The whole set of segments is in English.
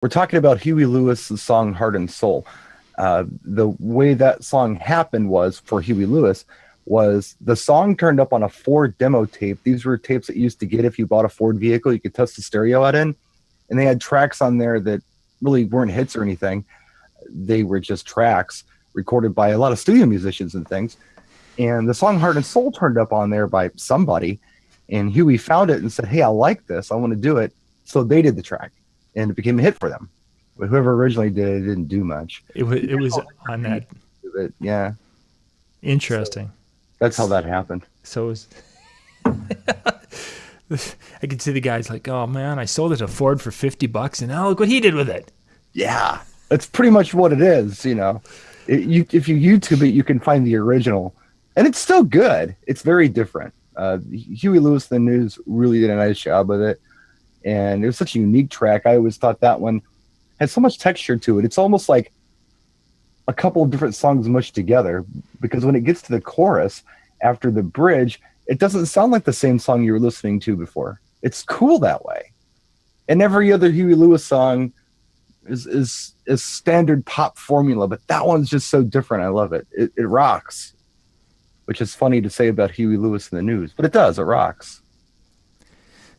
We're talking about Huey Lewis's song "Heart and Soul." The way that song happened was for Huey Lewis was the song turned up on a Ford demo tape. These were tapes that you used to get if you bought a Ford vehicle. You could test the stereo out in, and they had tracks on there that really weren't hits or anything. They were just tracks recorded by a lot of studio musicians and things. And the song "Heart and Soul" turned up on there by somebody, and Huey found it and said, "Hey, I like this. I want to do it." So they did the track, and it became a hit for them. But whoever originally did it didn't do much. It was on that. Yeah. Interesting. So that's how that happened. So it was, I could see the guys like, oh man, I sold it to Ford for $50, and now look what he did with it. Yeah, that's pretty much what it is. You know, if you YouTube it, you can find the original, and it's still good. It's very different. Huey Lewis and the News really did a nice job with it, and it was such a unique track. I always thought that one had so much texture to it. It's almost like a couple of different songs mushed together, because when it gets to the chorus after the bridge, it doesn't sound like the same song you were listening to before. It's cool that way. And every other Huey Lewis song is standard pop formula, but that one's just so different. I love it. It rocks, which is funny to say about Huey Lewis and the News, but it does. It rocks.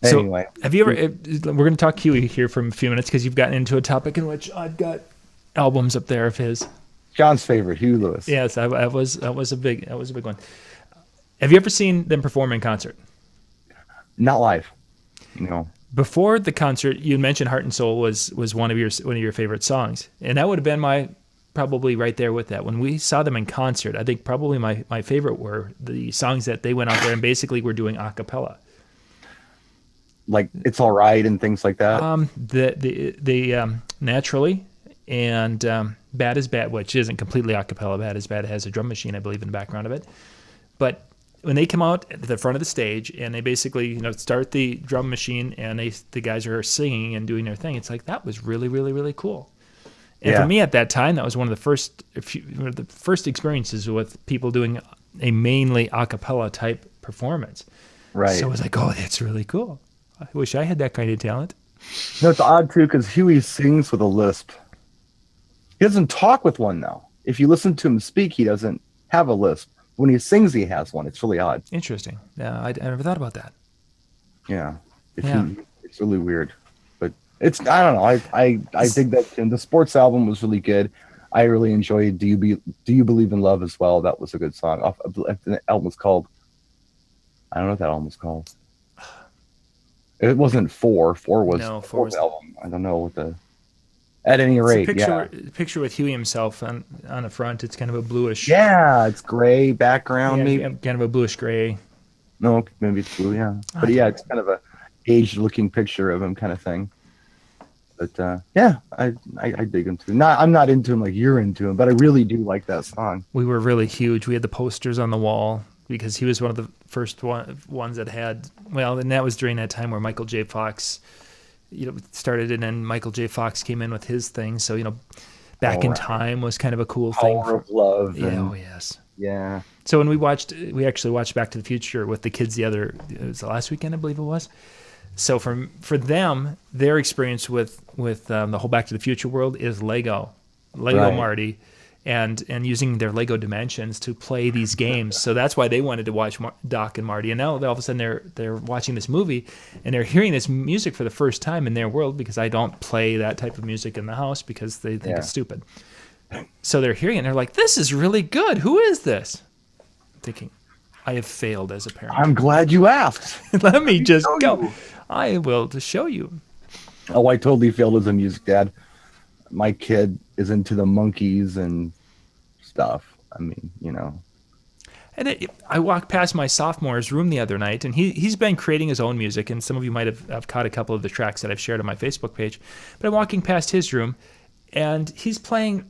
So, anyway, have you ever? We're going to talk Huey here for a few minutes because you've gotten into a topic in which I've got albums up there of his. John's favorite, Huey Lewis. Yes, that was a big one. Have you ever seen them perform in concert? Not live, no. Before the concert, you mentioned "Heart and Soul" was one of your favorite songs, and that would have been probably right there with that. When we saw them in concert, I think probably my favorite were the songs that they went out there and basically were doing a cappella. Like "It's All Right" and things like that. The Naturally and "Bad is Bad," which isn't completely a cappella. "Bad is Bad" has a drum machine, I believe, in the background of it. But when they come out at the front of the stage and they basically start the drum machine and the guys are singing and doing their thing, it's like that was really, really, really cool. And for me at that time, that was one of the first experiences with people doing a mainly a cappella type performance. Right. So I was like, oh, that's really cool. I wish I had that kind of talent. No, it's odd too because Huey sings with a lisp. He doesn't talk with one though. If you listen to him speak, he doesn't have a lisp. When he sings, he has one. It's really odd. Interesting. Yeah, I never thought about that. Yeah, it's really weird, but I don't know. I dig that tune. The Sports album was really good. I really enjoyed Do You Believe in Love as well. That was a good song. The album was called, I don't know what that album was called. It wasn't Four. Four was the fourth album. I don't know what the. At any rate, picture with Huey himself on the front. It's kind of a bluish. Yeah, it's gray background, maybe. Kind of a bluish gray. No, maybe it's blue. Yeah, but yeah, it's kind of a aged-looking picture of him, kind of thing. But yeah, I dig him too. I'm not into him like you're into him, but I really do like that song. We were really huge. We had the posters on the wall because he was one of the first ones that had. Well, and that was during that time where Michael J. Fox. Started, and then Michael J. Fox came in with his thing. So, Back in Time was kind of a cool thing. Power of Love. Oh, yes. Yeah. So when we actually watched Back to the Future with the kids it was the last weekend, I believe it was. So for them, their experience with the whole Back to the Future world is Lego right. Marty, and using their Lego dimensions to play these games. So that's why they wanted to watch Doc and Marty. And now all of a sudden they're watching this movie and they're hearing this music for the first time in their world, because I don't play that type of music in the house because they think it's stupid. So they're hearing it and they're like, "This is really good. Who is this?" I'm thinking, I have failed as a parent. I'm glad you asked. Let me just go. I will to show you. Oh, I totally failed as a music dad. My kid is into the Monkees and stuff. I mean, And I walked past my sophomore's room the other night, and he's been creating his own music, and some of you might have caught a couple of the tracks that I've shared on my Facebook page. But I'm walking past his room, and he's playing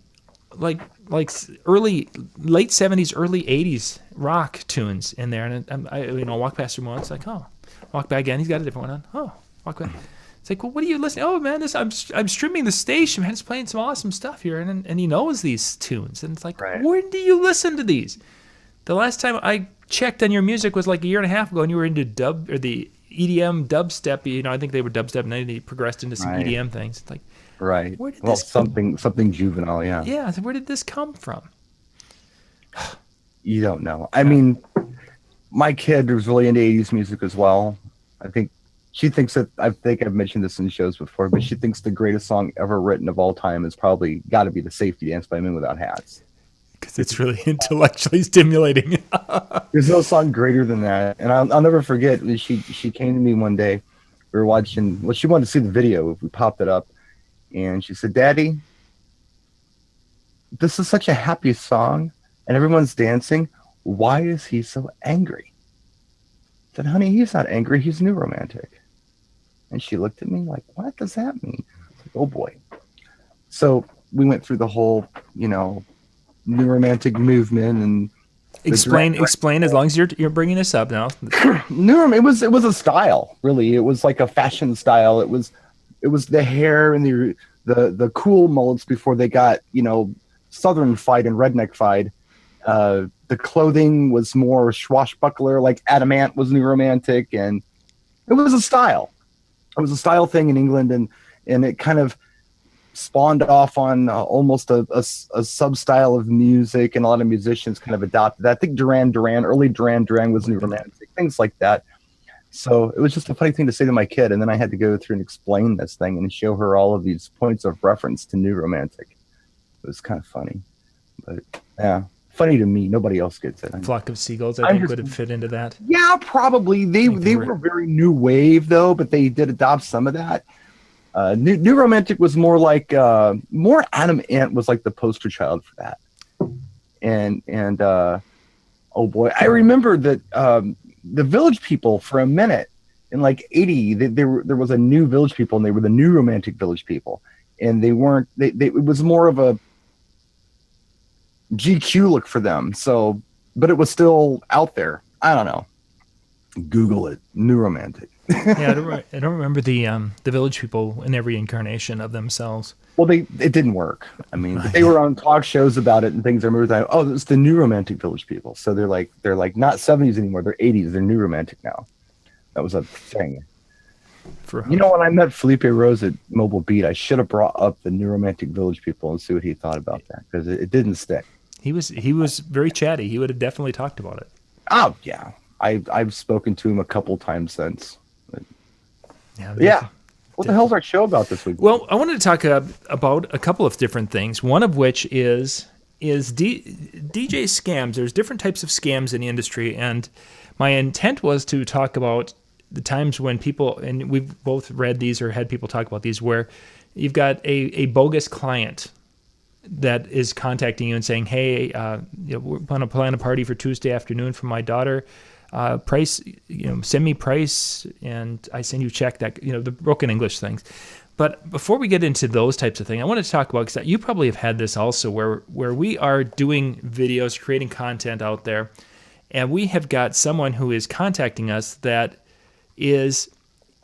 like late 70s, early 80s rock tunes in there. And I walk past him once, like, oh, walk back again. He's got a different one on. Oh, walk back. It's like, well, what are you listening? Oh man, I'm streaming the station, man. It's playing some awesome stuff here, and he knows these tunes. And it's like, right. When do you listen to these? The last time I checked on your music was like a year and a half ago, and you were into the EDM dubstep. I think they were dubstep, and then they progressed into some EDM things. It's like, Right. Where did Well, this? something juvenile. Yeah. Yeah, where did this come from? You don't know. I Yeah. mean, my kid was really into 80s music as well. I think she thinks that I think I've mentioned this in shows before, but she thinks the greatest song ever written of all time is probably got to be "The Safety Dance" by Men Without Hats. Because it's really intellectually stimulating. There's no song greater than that, and I'll never forget. She came to me one day. We were watching. Well, she wanted to see the video. We popped it up, and she said, "Daddy, this is such a happy song, and everyone's dancing. Why is he so angry?" I said, "Honey, he's not angry. He's new romantic." And she looked at me like, "What does that mean?" I was like, "Oh boy." So we went through the whole, new romantic movement and Explain. As long as you're bringing this up now. new. It was a style, really. It was like a fashion style. It was the hair and the cool mullets before they got southern-fied and redneck-fied. The clothing was more swashbuckler, like Adamant was new romantic, and it was a style. It was a style thing in England, and it kind of spawned off on almost a sub-style of music, and a lot of musicians kind of adopted that. I think early Duran Duran was new romantic, things like that. So it was just a funny thing to say to my kid, and then I had to go through and explain this thing and show her all of these points of reference to new romantic. It was kind of funny, but yeah, funny to me. Nobody else gets it. Flock of Seagulls, I think, would have fit into that. Yeah, probably. They were very new wave though, but they did adopt some of that. New romantic was more like more Adam Ant was like the poster child for that. And oh boy, I remember that the Village People for a minute in like 80, there was a new Village People, and they were the new romantic Village People, and they weren't. It was more of a GQ look for them. So, but it was still out there. I don't know. Google it. New romantic. Yeah, I don't remember the Village People in every incarnation of themselves. Well, it didn't work. I mean, they were on talk shows about it and things. I remember that. Oh, it's the new romantic Village People. So they're like not 70s anymore. They're 80s. They're new romantic now. That was a thing. When I met Felipe Rose at Mobile Beat, I should have brought up the new romantic Village People and see what he thought about that, because it didn't stick. He was very chatty. He would have definitely talked about it. Oh yeah, I've spoken to him a couple times since. Yeah. What the hell's our show about this week? Well, I wanted to talk about a couple of different things. One of which is DJ scams. There's different types of scams in the industry, and my intent was to talk about the times when people, and we've both read these or had people talk about these, where you've got a bogus client that is contacting you and saying, "Hey, we're going to plan a party for Tuesday afternoon for my daughter. Price, send me price, and I send you a check." That the broken English things. But before we get into those types of things, I want to talk about, because you probably have had this also, where we are doing videos, creating content out there, and we have got someone who is contacting us that is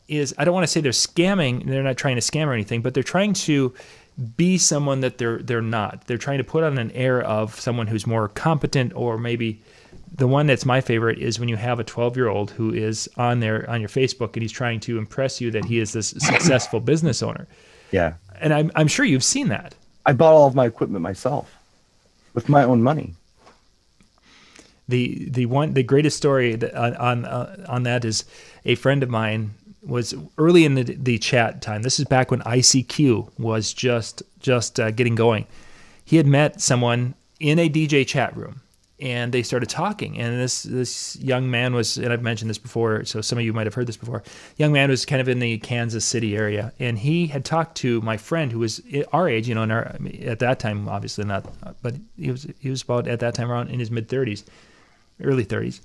I don't want to say they're scamming. They're not trying to scam or anything, but they're trying to be someone that they're not. They're trying to put on an air of someone who's more competent, or maybe the one that's my favorite is when you have a 12-year-old who is on your Facebook, and he's trying to impress you that he is this successful business owner. Yeah. And I'm sure you've seen that. I bought all of my equipment myself with my own money. The greatest story on that is a friend of mine was early in the chat time. This is back when ICQ was just getting going. He had met someone in a DJ chat room, and they started talking. And this young man was, and I've mentioned this before, so some of you might have heard this before. Young man was kind of in the Kansas City area, and he had talked to my friend who was our age, at that time, obviously not, but he was about at that time around in his mid-30s, early 30s.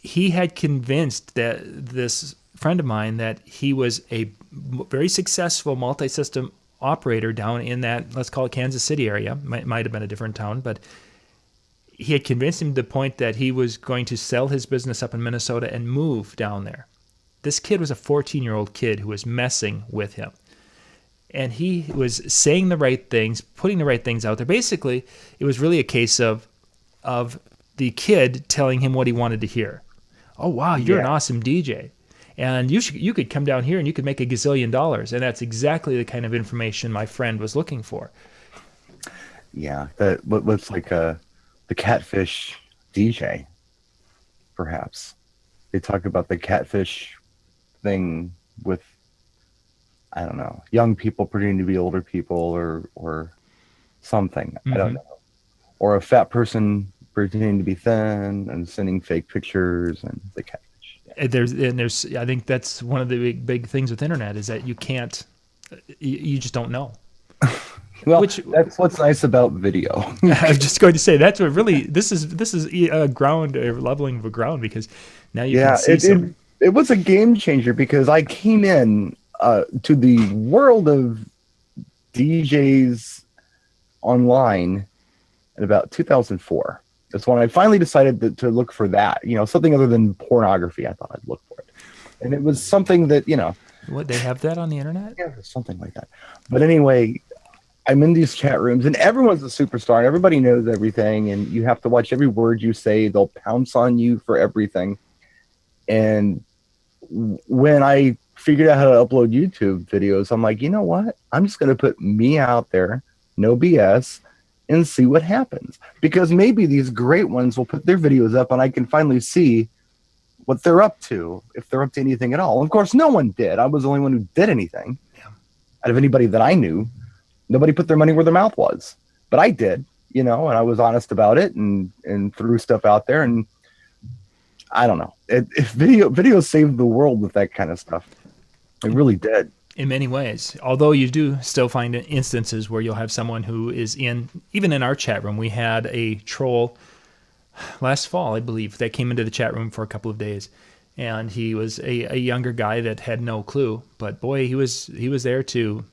He had convinced that this friend of mine that he was a very successful multi-system operator down in that, let's call it Kansas City area. Might have been a different town, but he had convinced him to the point that he was going to sell his business up in Minnesota and move down there. This kid was a 14-year-old kid who was messing with him. And he was saying the right things, putting the right things out there. Basically, it was really a case of the kid telling him what he wanted to hear. "Oh, wow, you're an awesome DJ." And you could come down here and you could make a gazillion dollars. And that's exactly the kind of information my friend was looking for. Yeah, that looks like the catfish DJ, perhaps. They talk about the catfish thing with, I don't know, young people pretending to be older people or something. I don't know. Or a fat person pretending to be thin and sending fake pictures and the catfish. Yeah. There's I think that's one of the big things with internet is that you can't, you just don't know. Well, that's what's nice about video. I was just going to say that's what really this is a leveling of a ground, because now you can see it was a game changer, because I came in to the world of DJs online in about 2004. That's when I finally decided to look for that, something other than pornography. I thought I'd look for it, and it was something that What, they have that on the internet? Yeah, something like that. But anyway, I'm in these chat rooms and everyone's a superstar and everybody knows everything, and you have to watch every word you say. They'll pounce on you for everything. And when I figured out how to upload YouTube videos, I'm like, you know what? I'm just going to put me out there, no BS, and see what happens. Because maybe these great ones will put their videos up and I can finally see what they're up to, if they're up to anything at all. Of course, no one did. I was the only one who did anything out of anybody that I knew. Nobody put their money where their mouth was, but I did, and I was honest about it and threw stuff out there. And I don't know, video saved the world with that kind of stuff. It really did. In many ways, although you do still find instances where you'll have someone who is even in our chat room. We had a troll last fall, I believe, that came into the chat room for a couple of days, and he was a younger guy that had no clue, but boy, he was there to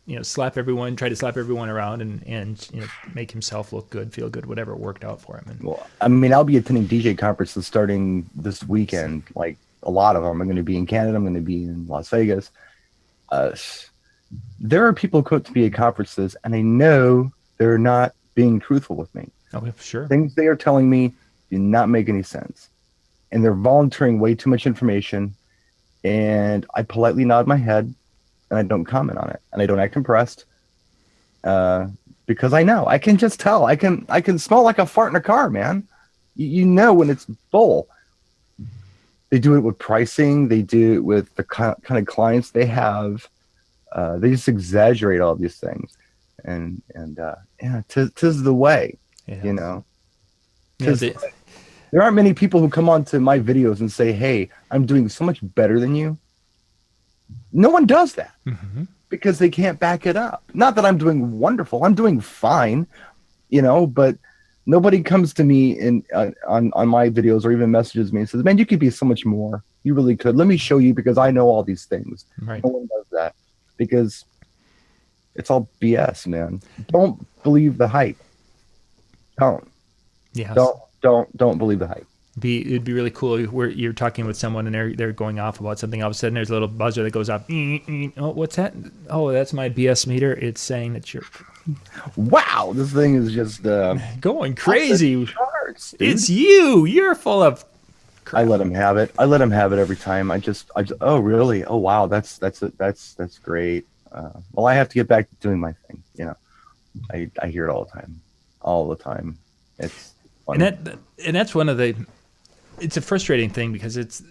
try to slap everyone around and make himself look good, feel good, whatever worked out for him. And, well, I mean, I'll be attending DJ conferences starting this weekend. Like a lot of them, I'm going to be in Canada. I'm going to be in Las Vegas. There are people who come to be at conferences, and I know they're not being truthful with me. Oh, sure. Things they are telling me do not make any sense, and they're volunteering way too much information. And I politely nod my head, and I don't comment on it, and I don't act impressed, because I know I can just tell. I can smell like a fart in a car, man. You know when it's bull. They do it with pricing. They do it with the kind of clients they have. They just exaggerate all these things, and tis the way, Yeah. There aren't many people who come onto my videos and say, "Hey, I'm doing so much better than you." No one does that because they can't back it up. Not that I'm doing wonderful. I'm doing fine, but nobody comes to me on my videos or even messages me and says, "Man, you could be so much more. You really could. Let me show you because I know all these things." Right. No one does that because it's all BS, man. Don't believe the hype. Don't. Yes. Don't believe the hype. It'd be really cool where you're talking with someone and they're going off about something. All of a sudden, there's a little buzzer that goes off. Oh, what's that? Oh, that's my BS meter. It's saying that you're. Wow, this thing is just going crazy. Charts, it's you. You're full of. Crap. I let him have it. Every time. I just. Oh, really? Oh, wow. That's great. Well, I have to get back to doing my thing. I hear it all the time. It's funny. And that's one of the. It's a frustrating thing because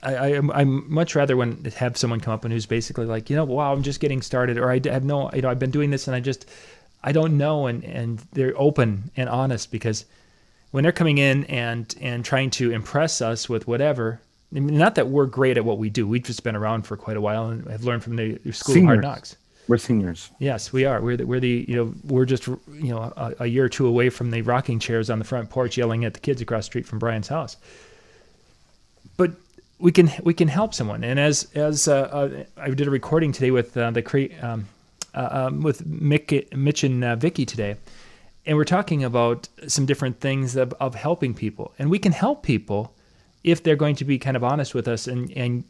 I'm much rather have someone come up and who's basically like, wow, I'm just getting started, or I have no, I've been doing this and I don't know, and they're open and honest, because when they're coming in and trying to impress us with whatever, I mean, not that we're great at what we do, we've just been around for quite a while and have learned from the school of hard knocks. We're seniors. Yes, we are. We're just a year or two away from the rocking chairs on the front porch yelling at the kids across the street from Brian's house. But we can help someone. And as I did a recording today with with Mitch and Vicky today, and we're talking about some different things of helping people, and we can help people if they're going to be kind of honest with us and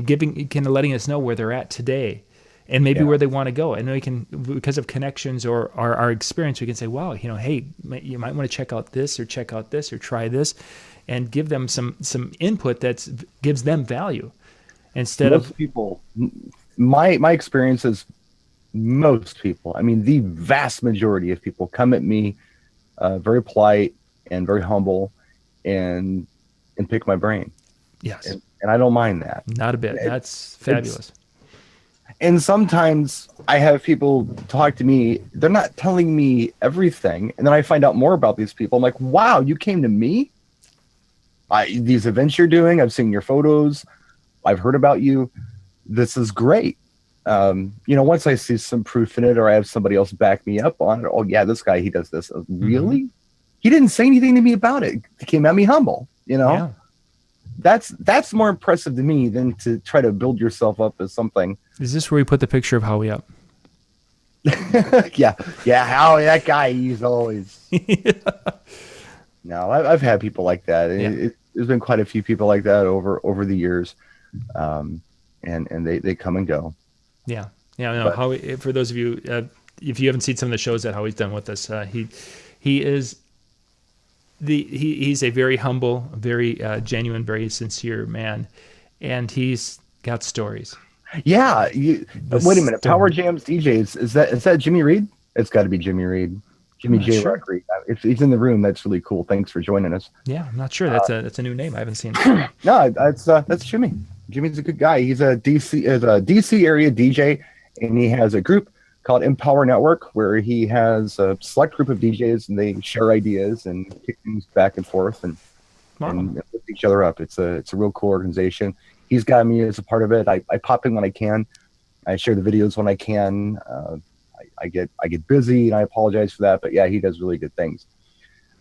giving kind of letting us know where they're at today. And maybe where they want to go. And we can, because of connections or our experience, we can say, wow, hey, you might want to check out this or try this, and give them some input that gives them value. instead of Most people, my experience is most people. I mean, the vast majority of people come at me very polite and very humble, and pick my brain, yes, and I don't mind that. not a bit. It, That's it's fabulous. and sometimes I have people talk to me. They're not telling me everything, and then I find out more about these people. I'm like, wow, you came to me. These events you're doing. I've seen your photos. I've heard about you. This is great. Once I see some proof in it, or I have somebody else back me up on it. Oh yeah, this guy, he does this. Mm-hmm. Really? He didn't say anything to me about it. He came at me humble. Yeah. That's more impressive to me than to try to build yourself up as something. Is this where we put the picture of Howie up? Yeah, Howie, that guy, he's always. No, I've had people like that. Yeah. There's been quite a few people like that over the years, and they come and go. Yeah. Yeah. No, But Howie, for those of you, if you haven't seen some of the shows that Howie's done with us, he is he's a very humble, very genuine, very sincere man, and he's got stories. yeah, wait a minute. Power Jams DJs, is that Jimmy Reed? It's got to be Jimmy Reed. Jimmy I'm not J. sure. Rock Reed. If he's in the room, that's really cool. Thanks for joining us. Yeah, I'm not sure. That's a new name. I haven't seen. No, that's Jimmy. Jimmy's a good guy. He's a DC area DJ, and he has a group called Empower Network where he has a select group of DJs, and they share ideas and kick things back and forth and Wow. and lift each other up. It's a real cool organization. He's got me as a part of it. I pop in when I can. I share the videos when I can. I get busy, and I apologize for that. But yeah, he does really good things.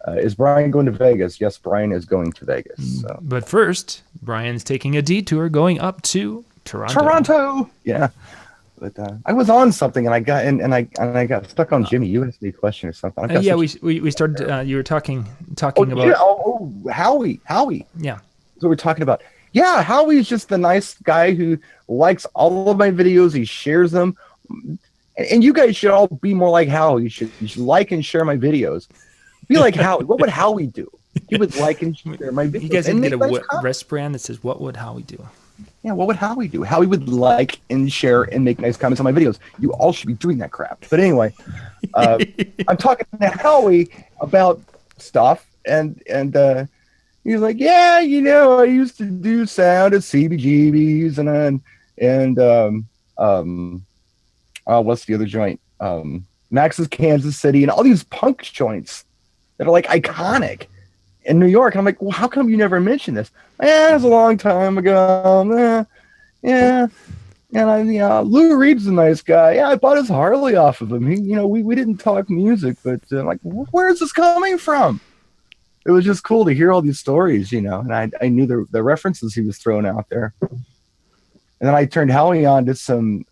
Is Brian going to Vegas? Yes, Brian is going to Vegas. So. But first, Brian's taking a detour going up to Toronto. Toronto. Yeah. But I was on something, and I got stuck on Jimmy. You asked me a question or something. Yeah, we started. You were talking about. Yeah, Howie. Yeah. That's what we're talking about. Yeah, Howie's just the nice guy who likes all of my videos. He shares them, and you guys should all be more like Howie. You should like and share my videos. Be like Howie. What would Howie do? He would like and share my videos. You guys and can get make a nice comments. wristband that says, "What would Howie do?" Yeah, what would Howie do? Howie would like and share and make nice comments on my videos. You all should be doing that crap. But anyway, I'm talking to Howie about stuff, and he's like, yeah, I used to do sound at CBGB's what's the other joint? Max's Kansas City, and all these punk joints that are like iconic in New York. And I'm like, well, how come you never mentioned this? It was a long time ago. Yeah. And Lou Reed's a nice guy. Yeah, I bought his Harley off of him. We didn't talk music, but like, where is this coming from? It was just cool to hear all these stories, and I knew the references he was throwing out there. And then I turned Howie on to some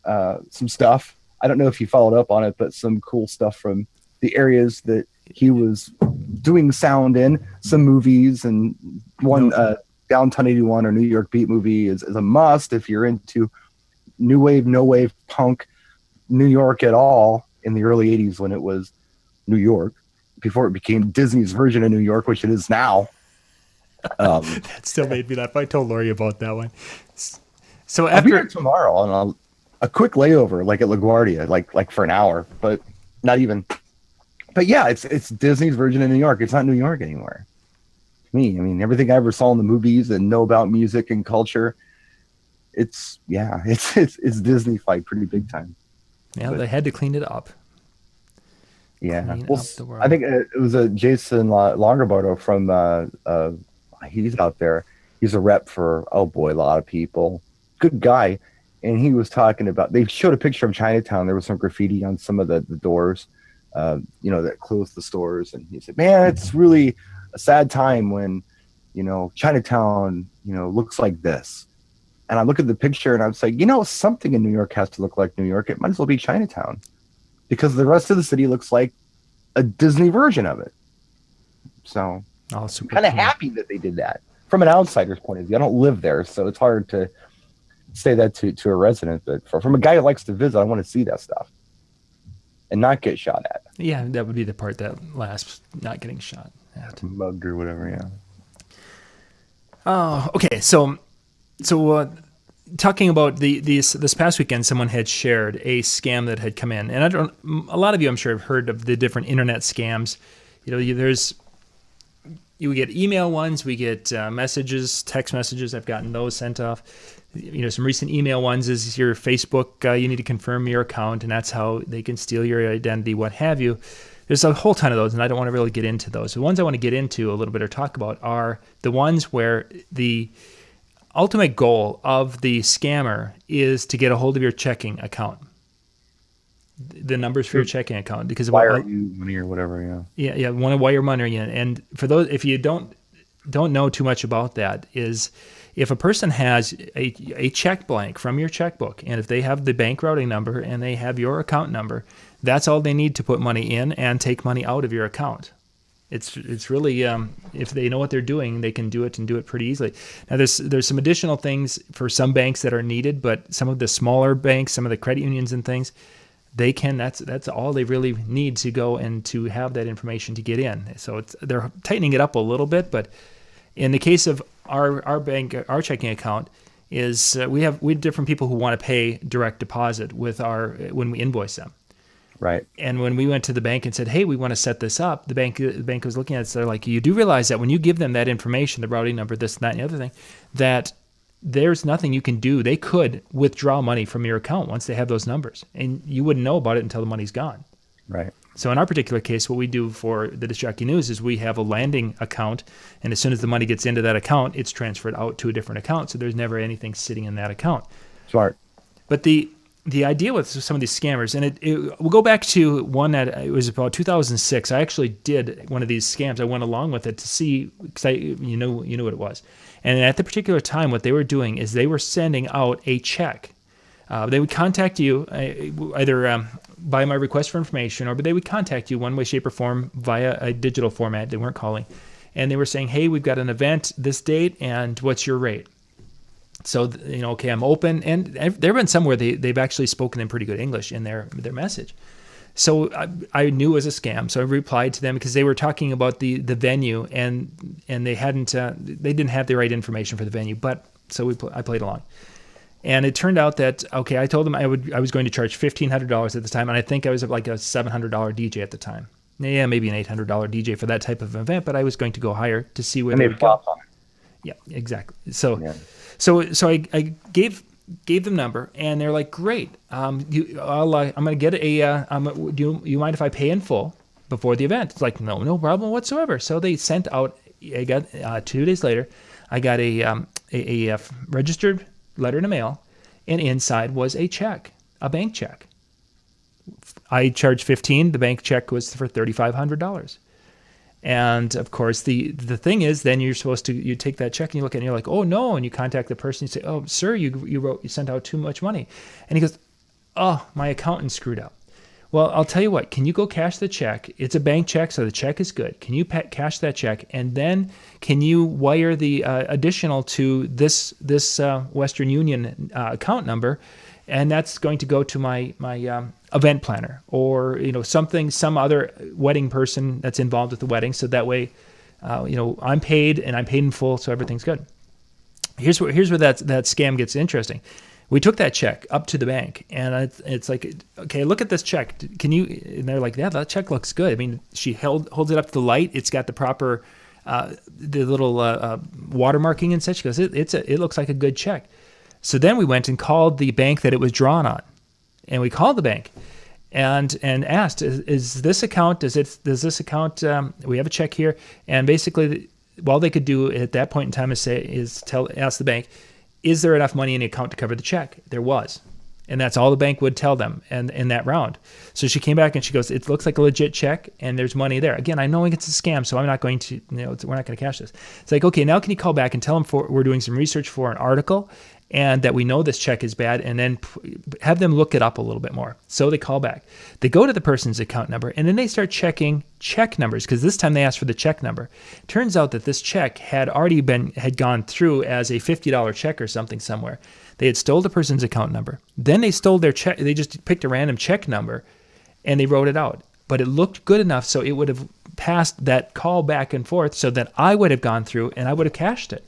stuff. I don't know if he followed up on it, but some cool stuff from the areas that he was doing sound in, some movies, and one Downtown 81 or New York Beat movie is a must if you're into new wave, no wave, punk, New York at all in the early 80s when it was New York, before it became Disney's version of New York, which it is now. That still made me laugh. I told Lori about that one. So I'll be after here tomorrow on a quick layover, like at LaGuardia, like for an hour, but not even. But yeah, it's Disney's version of New York. It's not New York anymore. To me, I mean, everything I ever saw in the movies and know about music and culture, it's Disney-fied pretty big time. Yeah, they had to clean it up. Yeah, Clean well, up the world. I think it was a Jason Longobardo from he's out there. He's a rep for a lot of people. Good guy, and he was talking about. They showed a picture of Chinatown. There was some graffiti on some of the doors, that closed the stores. And he said, "Man, it's really a sad time when, Chinatown, looks like this." And I look at the picture and I'm saying, something in New York has to look like New York. It might as well be Chinatown, because the rest of the city looks like a Disney version of it. So Oh, super kind of cool. happy that they did that from an outsider's point of view. I don't live there, so it's hard to say that to a resident. But from a guy who likes to visit, I want to see that stuff and not get shot at, Yeah, that would be the part that lasts, not getting shot at. mugged or whatever. Yeah. Oh, okay. So talking about this past weekend, someone had shared a scam that had come in, and a lot of you, I'm sure, have heard of the different internet scams. We get email ones, we get messages, text messages. I've gotten those sent off. Some recent email ones is your Facebook. You need to confirm your account, and that's how they can steal your identity, what have you. There's a whole ton of those, and I don't want to really get into those. The ones I want to get into a little bit or talk about are the ones where the ultimate goal of the scammer is to get a hold of your checking account, the numbers for your checking account, because wire you money or whatever. Yeah, want to wire money in. And for those, if you don't know too much about that, is if a person has a check blank from your checkbook, and if they have the bank routing number and they have your account number, that's all they need to put money in and take money out of your account. It's really, if they know what they're doing, they can do it and do it pretty easily. Now, there's some additional things for some banks that are needed, but some of the smaller banks, some of the credit unions and things, they can. That's all they really need to go and to have that information to get in. So they're tightening it up a little bit, but in the case of our bank, our checking account, is we have different people who want to pay direct deposit when we invoice them. Right. And when we went to the bank and said, "Hey, we want to set this up," the bank was looking at it. So they're like, "You do realize that when you give them that information, the routing number, this, that, and the other thing, that there's nothing you can do. They could withdraw money from your account once they have those numbers, and you wouldn't know about it until the money's gone." Right. So in our particular case, what we do for the Distracting News is we have a landing account, and as soon as the money gets into that account, it's transferred out to a different account. So there's never anything sitting in that account. Smart. But the idea with some of these scammers, and we'll go back to one that it was about 2006. I actually did one of these scams. I went along with it to see, because you knew what it was. And at the particular time, what they were doing is they were sending out a check. They would contact you either by my request for information, or they would contact you one way, shape, or form via a digital format. They weren't calling. And they were saying, "Hey, we've got an event this date, and what's your rate?" So, okay, I'm open. And there have been some where they've actually spoken in pretty good English in their message. So I knew it was a scam. So I replied to them because they were talking about the venue, and they didn't have the right information for the venue. But so I played along. And it turned out that, okay, I told them I was going to charge $1,500 at the time. And I think I was like a $700 DJ at the time. Yeah, maybe an $800 DJ for that type of event. But I was going to go higher to see where they would go. Yeah, exactly. So... Yeah. So I gave them number, and they're like, "Great, I'm going to get do you mind if I pay in full before the event?" It's like, no problem whatsoever. So they sent out. I got 2 days later, I got a registered letter in the mail, and inside was a check, a bank check. I charged $15. The bank check was for $3,500. And of course, the thing is, then you're supposed to, you take that check and you look at it and you're like, "Oh no," and you contact the person. You say, "Oh, sir, you sent out too much money," and he goes, "Oh, my accountant screwed up." Well, I'll tell you what. Can you go cash the check? It's a bank check, so the check is good. Can you cash that check, and then can you wire the additional to this Western Union account number, and that's going to go to my event planner, or some other wedding person that's involved with the wedding, so that way I'm paid, and I'm paid in full, so everything's good. Here's where that scam gets interesting. We took that check up to the bank, and it's like, "Okay, look at this check. Can you?" And they're like, "Yeah, that check looks good." I mean, she holds it up to the light. It's got the proper the little watermarking and such. She goes, "It looks like a good check." So then we went and called the bank that it was drawn on. And we called the bank and asked, "Is this account, does this account, we have a check here?" And basically, all they could do at that point in time ask the bank, "Is there enough money in the account to cover the check?" There was. And that's all the bank would tell them in that round. So she came back and she goes, "It looks like a legit check, and there's money there." Again, I know it's a scam, so I'm not going to, we're not going to cash this. It's like, "Okay, now can you call back and tell them we're doing some research for an article, and that we know this check is bad, and then have them look it up a little bit more." So they call back. They go to the person's account number, and then they start checking check numbers, because this time they asked for the check number. Turns out that this check had gone through as a $50 check or something somewhere. They had stole the person's account number. Then they stole their check. They just picked a random check number, and they wrote it out. But it looked good enough so it would have passed that call back and forth, so that I would have gone through and I would have cashed it.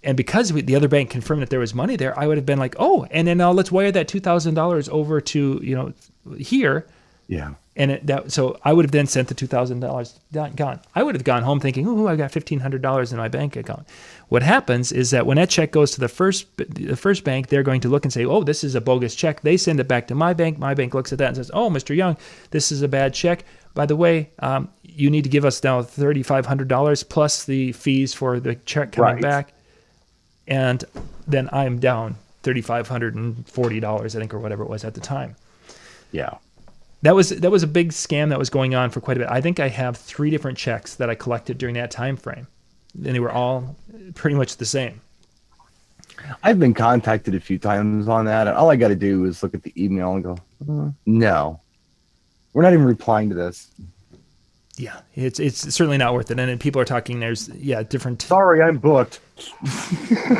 And because the other bank confirmed that there was money there, I would have been like, oh, and then let's wire that $2,000 over to, here. Yeah. And so I would have then sent the $2,000 gone. I would have gone home thinking, "Ooh, I got $1,500 in my bank account." What happens is that when that check goes to the first bank, they're going to look and say, "Oh, this is a bogus check." They send it back to my bank. My bank looks at that and says, "Oh, Mr. Young, this is a bad check. By the way, you need to give us now $3,500 plus the fees for the check coming back." And then I'm down $3,540, I think, or whatever it was at the time. Yeah. That was a big scam that was going on for quite a bit. I think I have 3 different checks that I collected during that time frame, and they were all pretty much the same. I've been contacted a few times on that, and all I got to do is look at the email and go, no, we're not even replying to this. Yeah, it's certainly not worth it. And then people are talking. There's different. Sorry, I'm booked.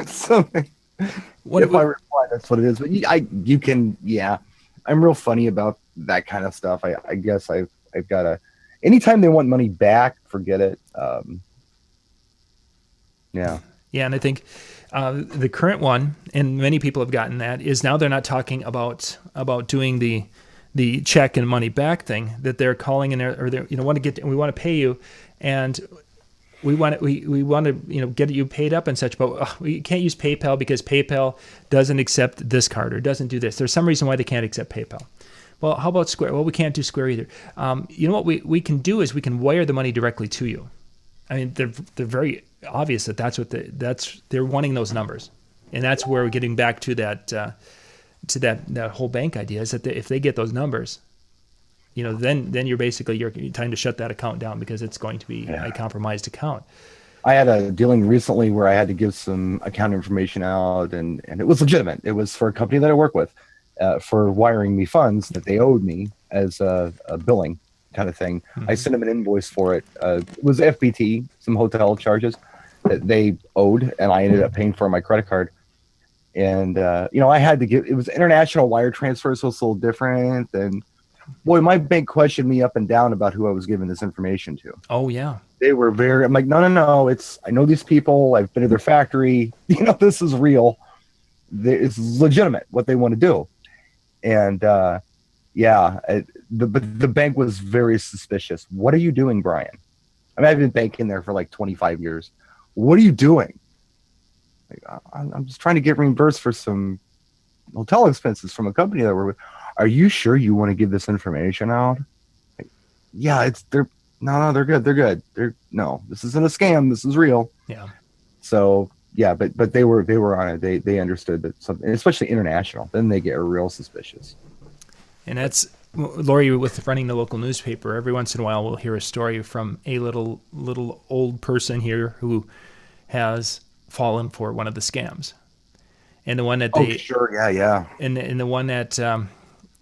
Something. If I reply, that's what it is. But you can. I'm real funny about that kind of stuff. I guess I've got to. Anytime they want money back, forget it. Yeah. Yeah, and I think the current one, and many people have gotten that, is now they're not talking about doing the check and money back thing, that they're calling in there, or they want to pay you, and we want to get you paid up and such, but we can't use PayPal because PayPal doesn't accept this card or doesn't do this. There's some reason why they can't accept PayPal. Well, how about Square? Well, we can't do Square either. You know what we can do is we can wire the money directly to you. I mean, they're very obvious that that's what they're wanting those numbers, and that's where we're getting back to that whole bank idea, is that if they get those numbers, then you're basically you're time to shut that account down because it's going to be a compromised account. I had a dealing recently where I had to give some account information out, and it was legitimate. It was for a company that I work with, for wiring me funds that they owed me as a billing kind of thing. Mm-hmm. I sent them an invoice for it. It was FBT, some hotel charges that they owed, and I ended up paying for my credit card. And, I had to it was international wire transfer, so it's a little different. And boy, my bank questioned me up and down about who I was giving this information to. Oh, yeah. They were I'm like, no. I know these people. I've been to their factory. This is real. It's legitimate what they want to do. And, the bank was very suspicious. What are you doing, Brian? I mean, I've been banking there for like 25 years. What are you doing? I'm just trying to get reimbursed for some hotel expenses from a company that we're with. Are you sure you want to give this information out? They're good. They're good. This isn't a scam. This is real. Yeah. So but they were on it. They understood that something, especially international, then they get real suspicious. And that's Lori, with running the local newspaper. Every once in a while, we'll hear a story from a little old person here who has fallen for one of the scams, and the one that and the one that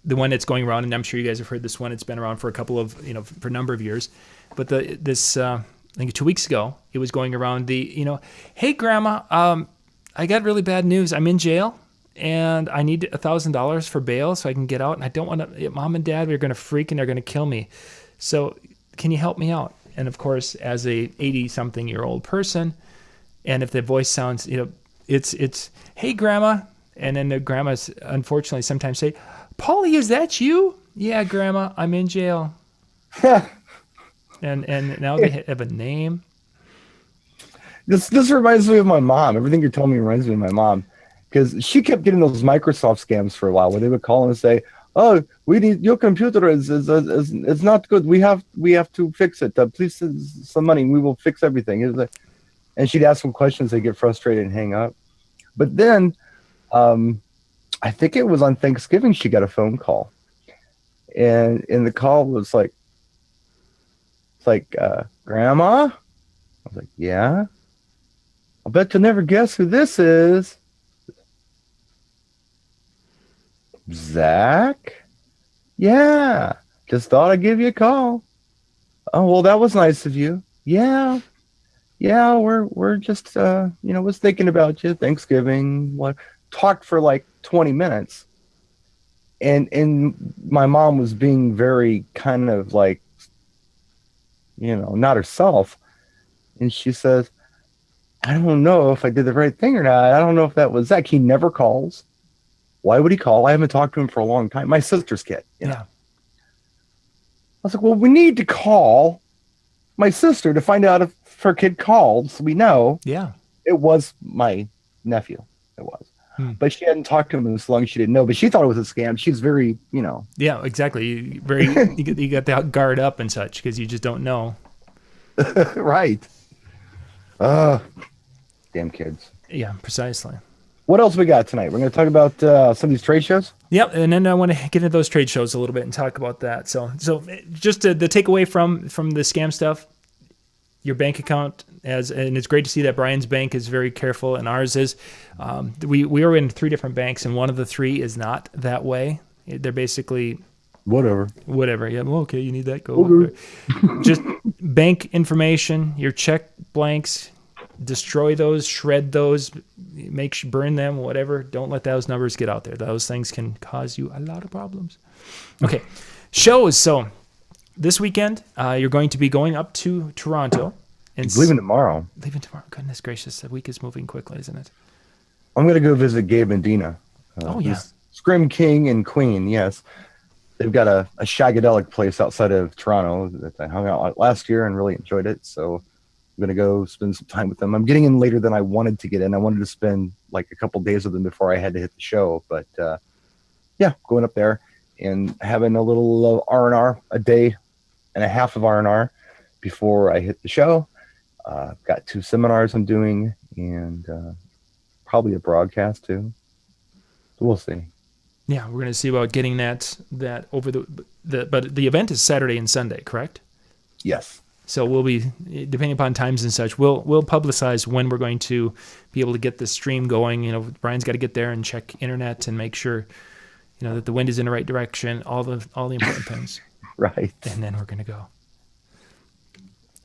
the one that's going around, and I'm sure you guys have heard this one. It's been around for a couple of for a number of years, but this I think 2 weeks ago it was going around hey grandma, I got really bad news. I'm in jail and I need $1,000 for bail so I can get out, and I don't want to. Mom and Dad are going to freak and they're going to kill me. So can you help me out? And of course, as a 80-something-year-old person. And if the voice sounds, it's, hey, Grandma. And then the grandmas, unfortunately, sometimes say, Paulie, is that you? Yeah, Grandma, I'm in jail. and now they have a name. This reminds me of my mom. Everything you're telling me reminds me of my mom. Because she kept getting those Microsoft scams for a while where they would call and say, oh, we need your computer is not good. We have to fix it. Please send some money. We will fix everything. And she'd ask them questions. They get frustrated and hang up. But then I think it was on Thanksgiving she got a phone call. And the call was like, Grandma? I was like, yeah. I'll bet you'll never guess who this is. Zach? Yeah. Just thought I'd give you a call. Oh, well, that was nice of you. Yeah. Yeah, we're just was thinking about you. Thanksgiving. Talked for like 20 minutes. And my mom was being very kind of like, not herself. And she says, I don't know if I did the right thing or not. I don't know if that was Zach. He never calls. Why would he call? I haven't talked to him for a long time. My sister's kid, Yeah. I was like, well, we need to call my sister to find out if her kid called so we know. Yeah. It was my nephew. It was. Hmm. But she hadn't talked to him as long as she didn't know. But she thought it was a scam. She's very, Yeah, exactly. You got that guard up and such because you just don't know. right. Uh, damn kids. Yeah, precisely. What else we got tonight? We're going to talk about some of these trade shows. Yep, and then I want to get into those trade shows a little bit and talk about that. So just the takeaway from the scam stuff, your bank account and it's great to see that Brian's bank is very careful and ours is. We are in 3 different banks and one of the 3 is not that way. They're basically Whatever. Yeah, well, okay, you need that. Go over there. Just bank information, your check blanks, destroy those, shred those, burn them, whatever. Don't let those numbers get out there. Those things can cause you a lot of problems. Okay, shows. So this weekend, you're going to be going up to Toronto. And Leaving tomorrow. Leaving tomorrow. Goodness gracious, the week is moving quickly, isn't it? I'm going to go visit Gabe and Dina. Oh, yeah. Scrim King and Queen, yes. They've got a shagadelic place outside of Toronto that I hung out at last year and really enjoyed it. So I'm going to go spend some time with them. I'm getting in later than I wanted to get in. I wanted to spend like a couple days with them before I had to hit the show. But yeah, going up there and having a little R&R, a day and a half of R&R before I hit the show. Got 2 seminars I'm doing and probably a broadcast too. So we'll see. Yeah, we're going to see about getting that over but the event is Saturday and Sunday, correct? Yes. So we'll be, depending upon times and such, we'll publicize when we're going to be able to get the stream going. Brian's got to get there and check internet and make sure, that the wind is in the right direction, all the important things. Right. And then we're going to go.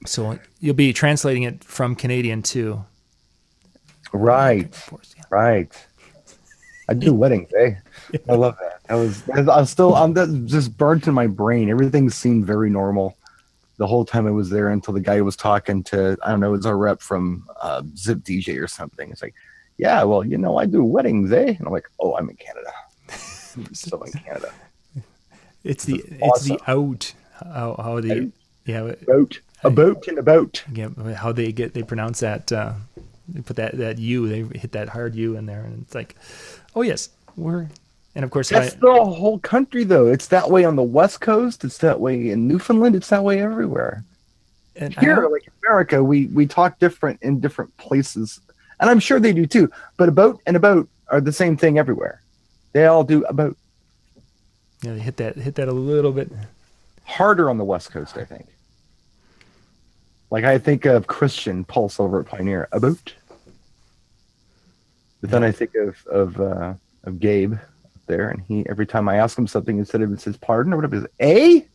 So you'll be translating it from Canadian to. Right. Yeah. Right. I do weddings, eh? I love that. I'm just burnt in my brain. Everything seemed very normal the whole time I was there until the guy was talking to, I don't know, it was our rep from Zip DJ or something. It's like, yeah, well, I do weddings, eh? And I'm like, oh, I'm in Canada. I'm still in Canada. It's the out. How they out. Yeah, a boat and a boat. Yeah, how they pronounce that. They put that U. They hit that hard U in there, and it's like, oh yes, and of course that's the whole country though. It's that way on the West Coast. It's that way in Newfoundland. It's that way everywhere. And here, like America, we talk different in different places, and I'm sure they do too. But a boat and a boat are the same thing everywhere. They all do a boat. Yeah, they hit that a little bit harder on the West Coast, I think. Like I think of Christian Pulse over at Pioneer, a boat. But then I think of Gabe up there, and he every time I ask him something, instead of it says pardon or whatever, it's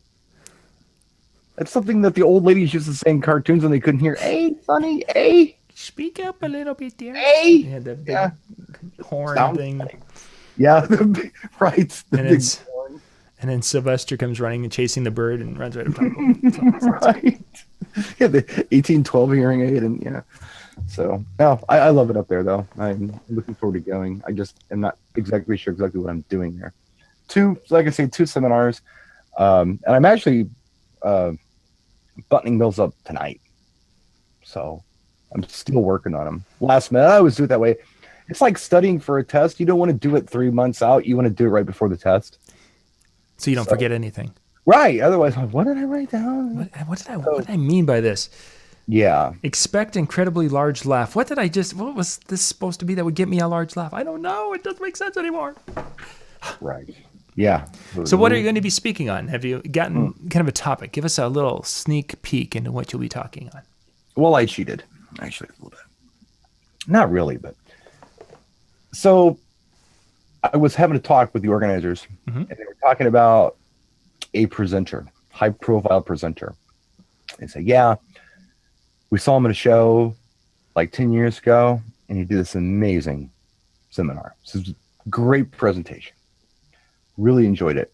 That's something that the old ladies used to say in cartoons when they couldn't hear. Hey, Sonny, hey. Speak up a little bit there. Hey. Yeah, the big horn Sound thing. funny. Yeah, right. And then Sylvester comes running and chasing the bird and runs right up top of him. Right. Yeah, the 1812 hearing aid, and yeah. So no, I love it up there though. I'm looking forward to going. I just am not exactly sure exactly what I'm doing there. Two seminars, and I'm actually buttoning those up tonight. So I'm still working on them. Last minute, I always do it that way. It's like studying for a test. You don't want to do it 3 months out. You want to do it right before the test. So you don't forget anything. Right. Otherwise, what did I write down? What did I mean by this? Yeah. Expect incredibly large laugh. What was this supposed to be that would get me a large laugh? I don't know. It doesn't make sense anymore. Right. Yeah. So what are you going to be speaking on? Have you gotten kind of a topic? Give us a little sneak peek into what you'll be talking on. Well, I cheated, actually, a little bit. Not really, but. So I was having a talk with the organizers, and they were talking about a presenter, high-profile presenter. They said, yeah, we saw him at a show like 10 years ago, and he did this amazing seminar. This is a great presentation. Really enjoyed it.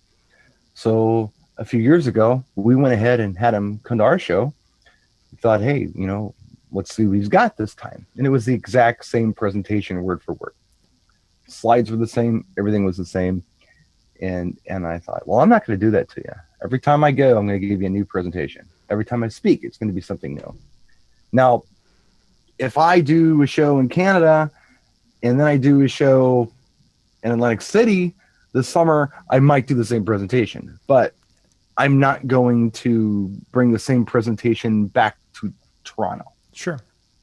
So a few years ago, we went ahead and had him come to our show. We thought, hey, let's see what he's got this time. And it was the exact same presentation, word for word. Slides were the same, everything was the same. And I thought, well, I'm not going to do that to you. Every time I go, I'm going to give you a new presentation. Every time I speak, it's going to be something new. Now, if I do a show in Canada and then I do a show in Atlantic City this summer, I might do the same presentation, but I'm not going to bring the same presentation back to Toronto. Sure.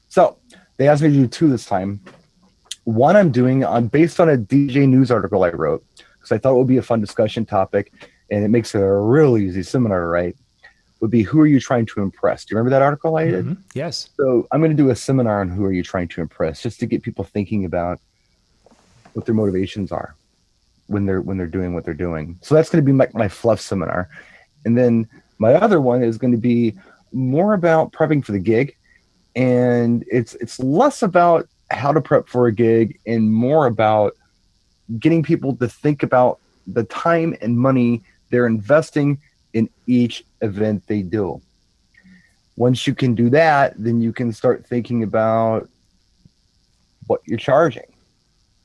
So they asked me to do two this time. One I'm doing based on a DJ News article I wrote, because I thought it would be a fun discussion topic, and it makes it a real easy seminar to write, would be who are you trying to impress? Do you remember that article I did? Mm-hmm. Yes. So I'm going to do a seminar on who are you trying to impress, just to get people thinking about what their motivations are when they're doing what they're doing. So that's going to be my fluff seminar. And then my other one is going to be more about prepping for the gig. And it's less about how to prep for a gig and more about getting people to think about the time and money they're investing in each event they do. Once you can do that, then you can start thinking about what you're charging,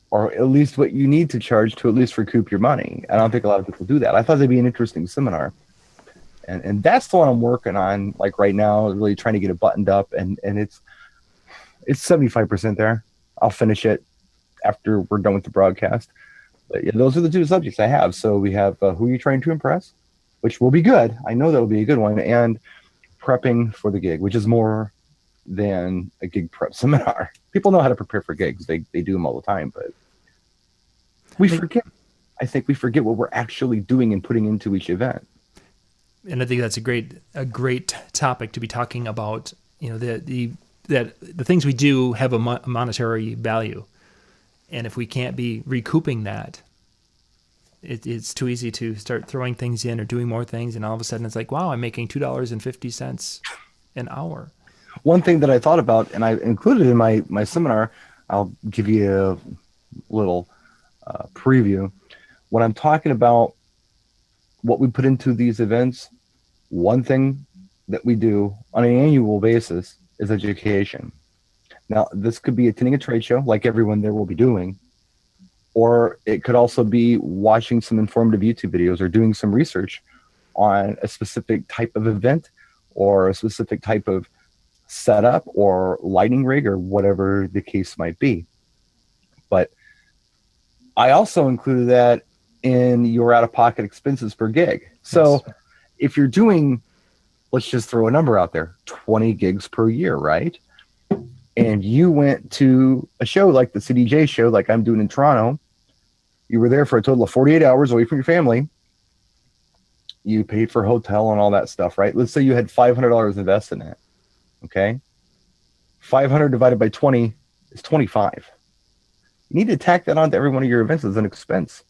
or at least what you need to charge to at least recoup your money. I don't think a lot of people do that. I thought that'd be an interesting seminar. And that's the one I'm working on, like right now, really trying to get it buttoned up. And it's 75% there. I'll finish it after we're done with the broadcast. But yeah, those are the two subjects I have. So we have who you're trying to impress, which will be good. I know that will be a good one. And prepping for the gig, which is more than a gig prep seminar. People know how to prepare for gigs. They do them all the time, but we forget. I think we forget what we're actually doing and putting into each event. And I think that's a great topic to be talking about. You know, the things we do have a monetary value, and if we can't be recouping that, it's too easy to start throwing things in or doing more things, and all of a sudden it's like, wow, I'm making $2.50 an hour. One thing that I thought about, and I included in my seminar, I'll give you a little preview. When I'm talking about what we put into these events, one thing that we do on an annual basis is education. Now, this could be attending a trade show, like everyone there will be doing, or it could also be watching some informative YouTube videos or doing some research on a specific type of event or a specific type of setup or lighting rig or whatever the case might be. But I also included that in your out-of-pocket expenses per gig. So yes. If you're doing, let's just throw a number out there, 20 gigs per year, right? And you went to a show like the CDJ show, like I'm doing in Toronto. You were there for a total of 48 hours away from your family. You paid for hotel and all that stuff, right? Let's say you had $500 invested in it. Okay. 500 divided by 20 is 25. You need to tack that on to every one of your events as an expense.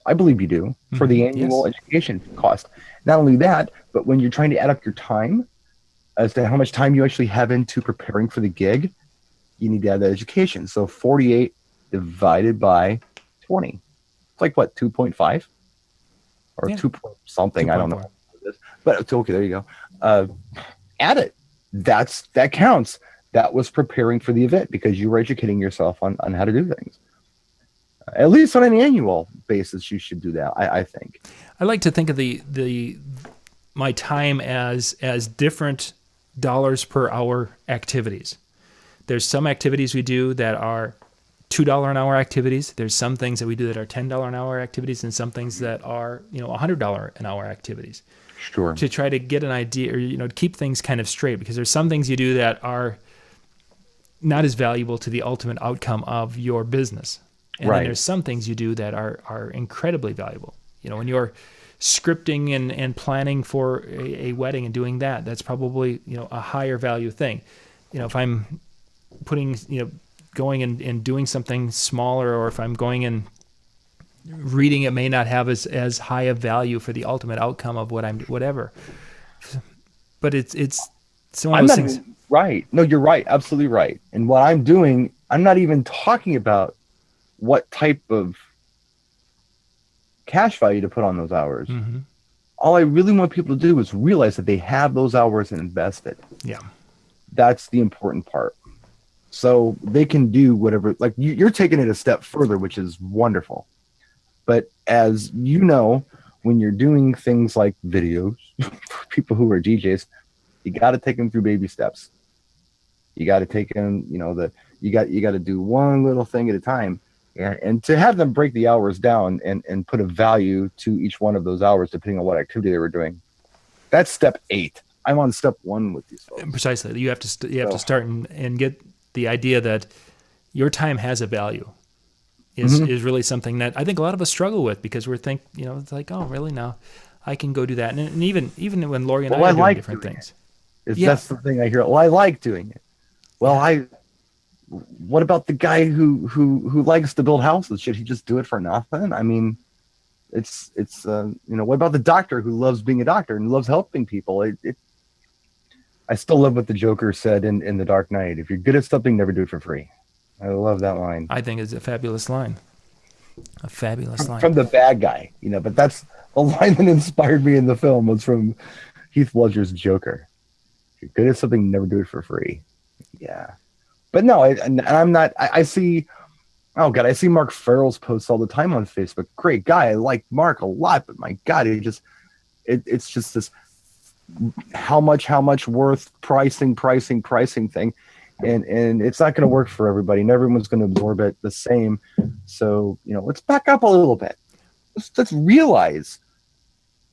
I believe you do, for the annual education cost. Not only that, but when you're trying to add up your time as to how much time you actually have into preparing for the gig, you need to add that education. So 48 divided by 20. It's like what, 2.5? Or 2 point something, 2. I don't know. But it's okay, there you go. Add it. That counts. That was preparing for the event because you were educating yourself on how to do things. At least on an annual basis, you should do that, I think. I like to think of my time as different dollars per hour activities. There's some activities we do that are $2 an hour activities. There's some things that we do that are $10 an hour activities, and some things that are $100 an hour activities. Sure. To try to get an idea, or to keep things kind of straight, because there's some things you do that are not as valuable to the ultimate outcome of your business. And then there's some things you do that are incredibly valuable. When you're scripting and planning for a wedding and doing that's probably, a higher value thing. If I'm putting, going and doing something smaller, or if I'm going and reading, it may not have as high a value for the ultimate outcome of whatever. But it's one of those things. Right. No, you're right. Absolutely right. And what I'm doing, I'm not even talking about what type of cash value to put on those hours. Mm-hmm. All I really want people to do is realize that they have those hours and invest it. Yeah. That's the important part. So they can do whatever, like you're taking it a step further, which is wonderful. But as you know, when you're doing things like videos for people who are DJs, you got to take them through baby steps. You got to take them, you got to do one little thing at a time. And to have them break the hours down and put a value to each one of those hours, depending on what activity they were doing. That's step 8. I'm on step 1 with these folks. Precisely. You have to to start and get the idea that your time has a value is really something that I think a lot of us struggle with, because we're it's like, oh, really? No, I can go do that. And even when Lori and I are doing different things. That's the thing I hear. Well, I like doing it. Well, what about the guy who likes to build houses? Should he just do it for nothing? I mean, it's what about the doctor who loves being a doctor and loves helping people? I still love what the Joker said in The Dark Knight. If you're good at something, never do it for free. I love that line. I think it's a fabulous line. A fabulous line. From the bad guy, but that's a line that inspired me in the film, was from Heath Ledger's Joker. If you're good at something, never do it for free. Yeah. But no, I'm not, I see, oh God, I see Mark Farrell's posts all the time on Facebook. Great guy. I like Mark a lot, but my God, it's just this how much worth pricing thing. And it's not going to work for everybody, and everyone's going to absorb it the same. So, let's back up a little bit. Let's realize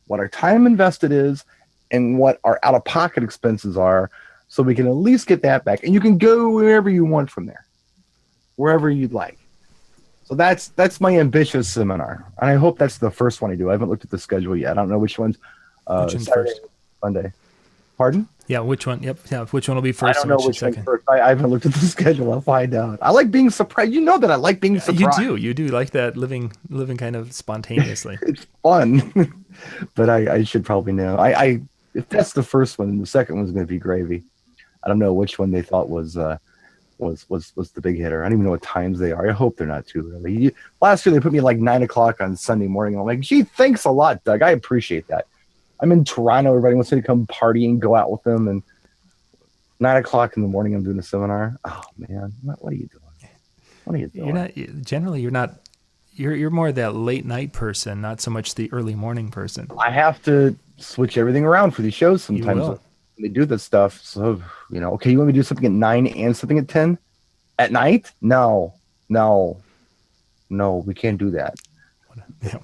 what our time invested is and what our out-of-pocket expenses are, so we can at least get that back. And you can go wherever you want from there, wherever you'd like. So that's my ambitious seminar. And I hope that's the first one I do. I haven't looked at the schedule yet. I don't know which one's Saturday, first? Monday. Pardon? Yeah, which one? Yep. Yeah, which one will be first? I don't know which second. First. I haven't looked at the schedule. I'll find out. I like being surprised. You know that I like being surprised. You do like that living kind of spontaneously. It's fun, but I should probably know. If that's the first one, the second one's going to be gravy. I don't know which one they thought was the big hitter. I don't even know what times they are. I hope they're not too early. Last year they put me like 9:00 on Sunday morning. I'm like, gee, thanks a lot, Doug. I appreciate that. I'm in Toronto. Everybody wants me to come party and go out with them. And 9:00 in the morning, I'm doing a seminar. Oh man, what are you doing? What are you doing? You're more that late night person, not so much the early morning person. I have to switch everything around for these shows sometimes. When they do this stuff. So, okay, you want me to do something at 9 and something at 10 at night? No, we can't do that. Yeah.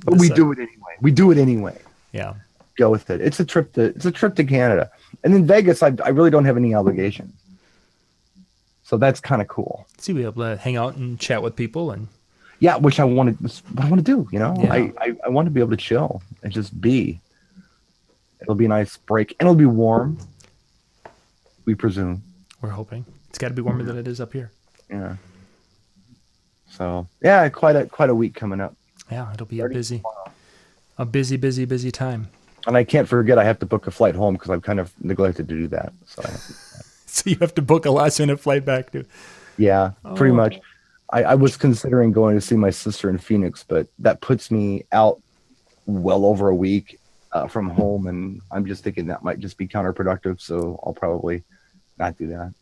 But we do it anyway. Yeah. Go with it. It's a trip to Canada. And in Vegas, I really don't have any obligation. So that's kind of cool. So you'll be able to hang out and chat with people and which I want to do, Yeah. I want to be able to chill and just be. It'll be a nice break, and it'll be warm. We presume. We're hoping. It's got to be warmer than it is up here. Yeah. So, yeah, quite a week coming up. Yeah, it'll be a busy time. And I can't forget I have to book a flight home because I've kind of neglected to do that. So you have to book a last-minute flight back to. Yeah, pretty much. I was considering going to see my sister in Phoenix, but that puts me out well over a week from home, and I'm just thinking that might just be counterproductive, so I'll probably not do that.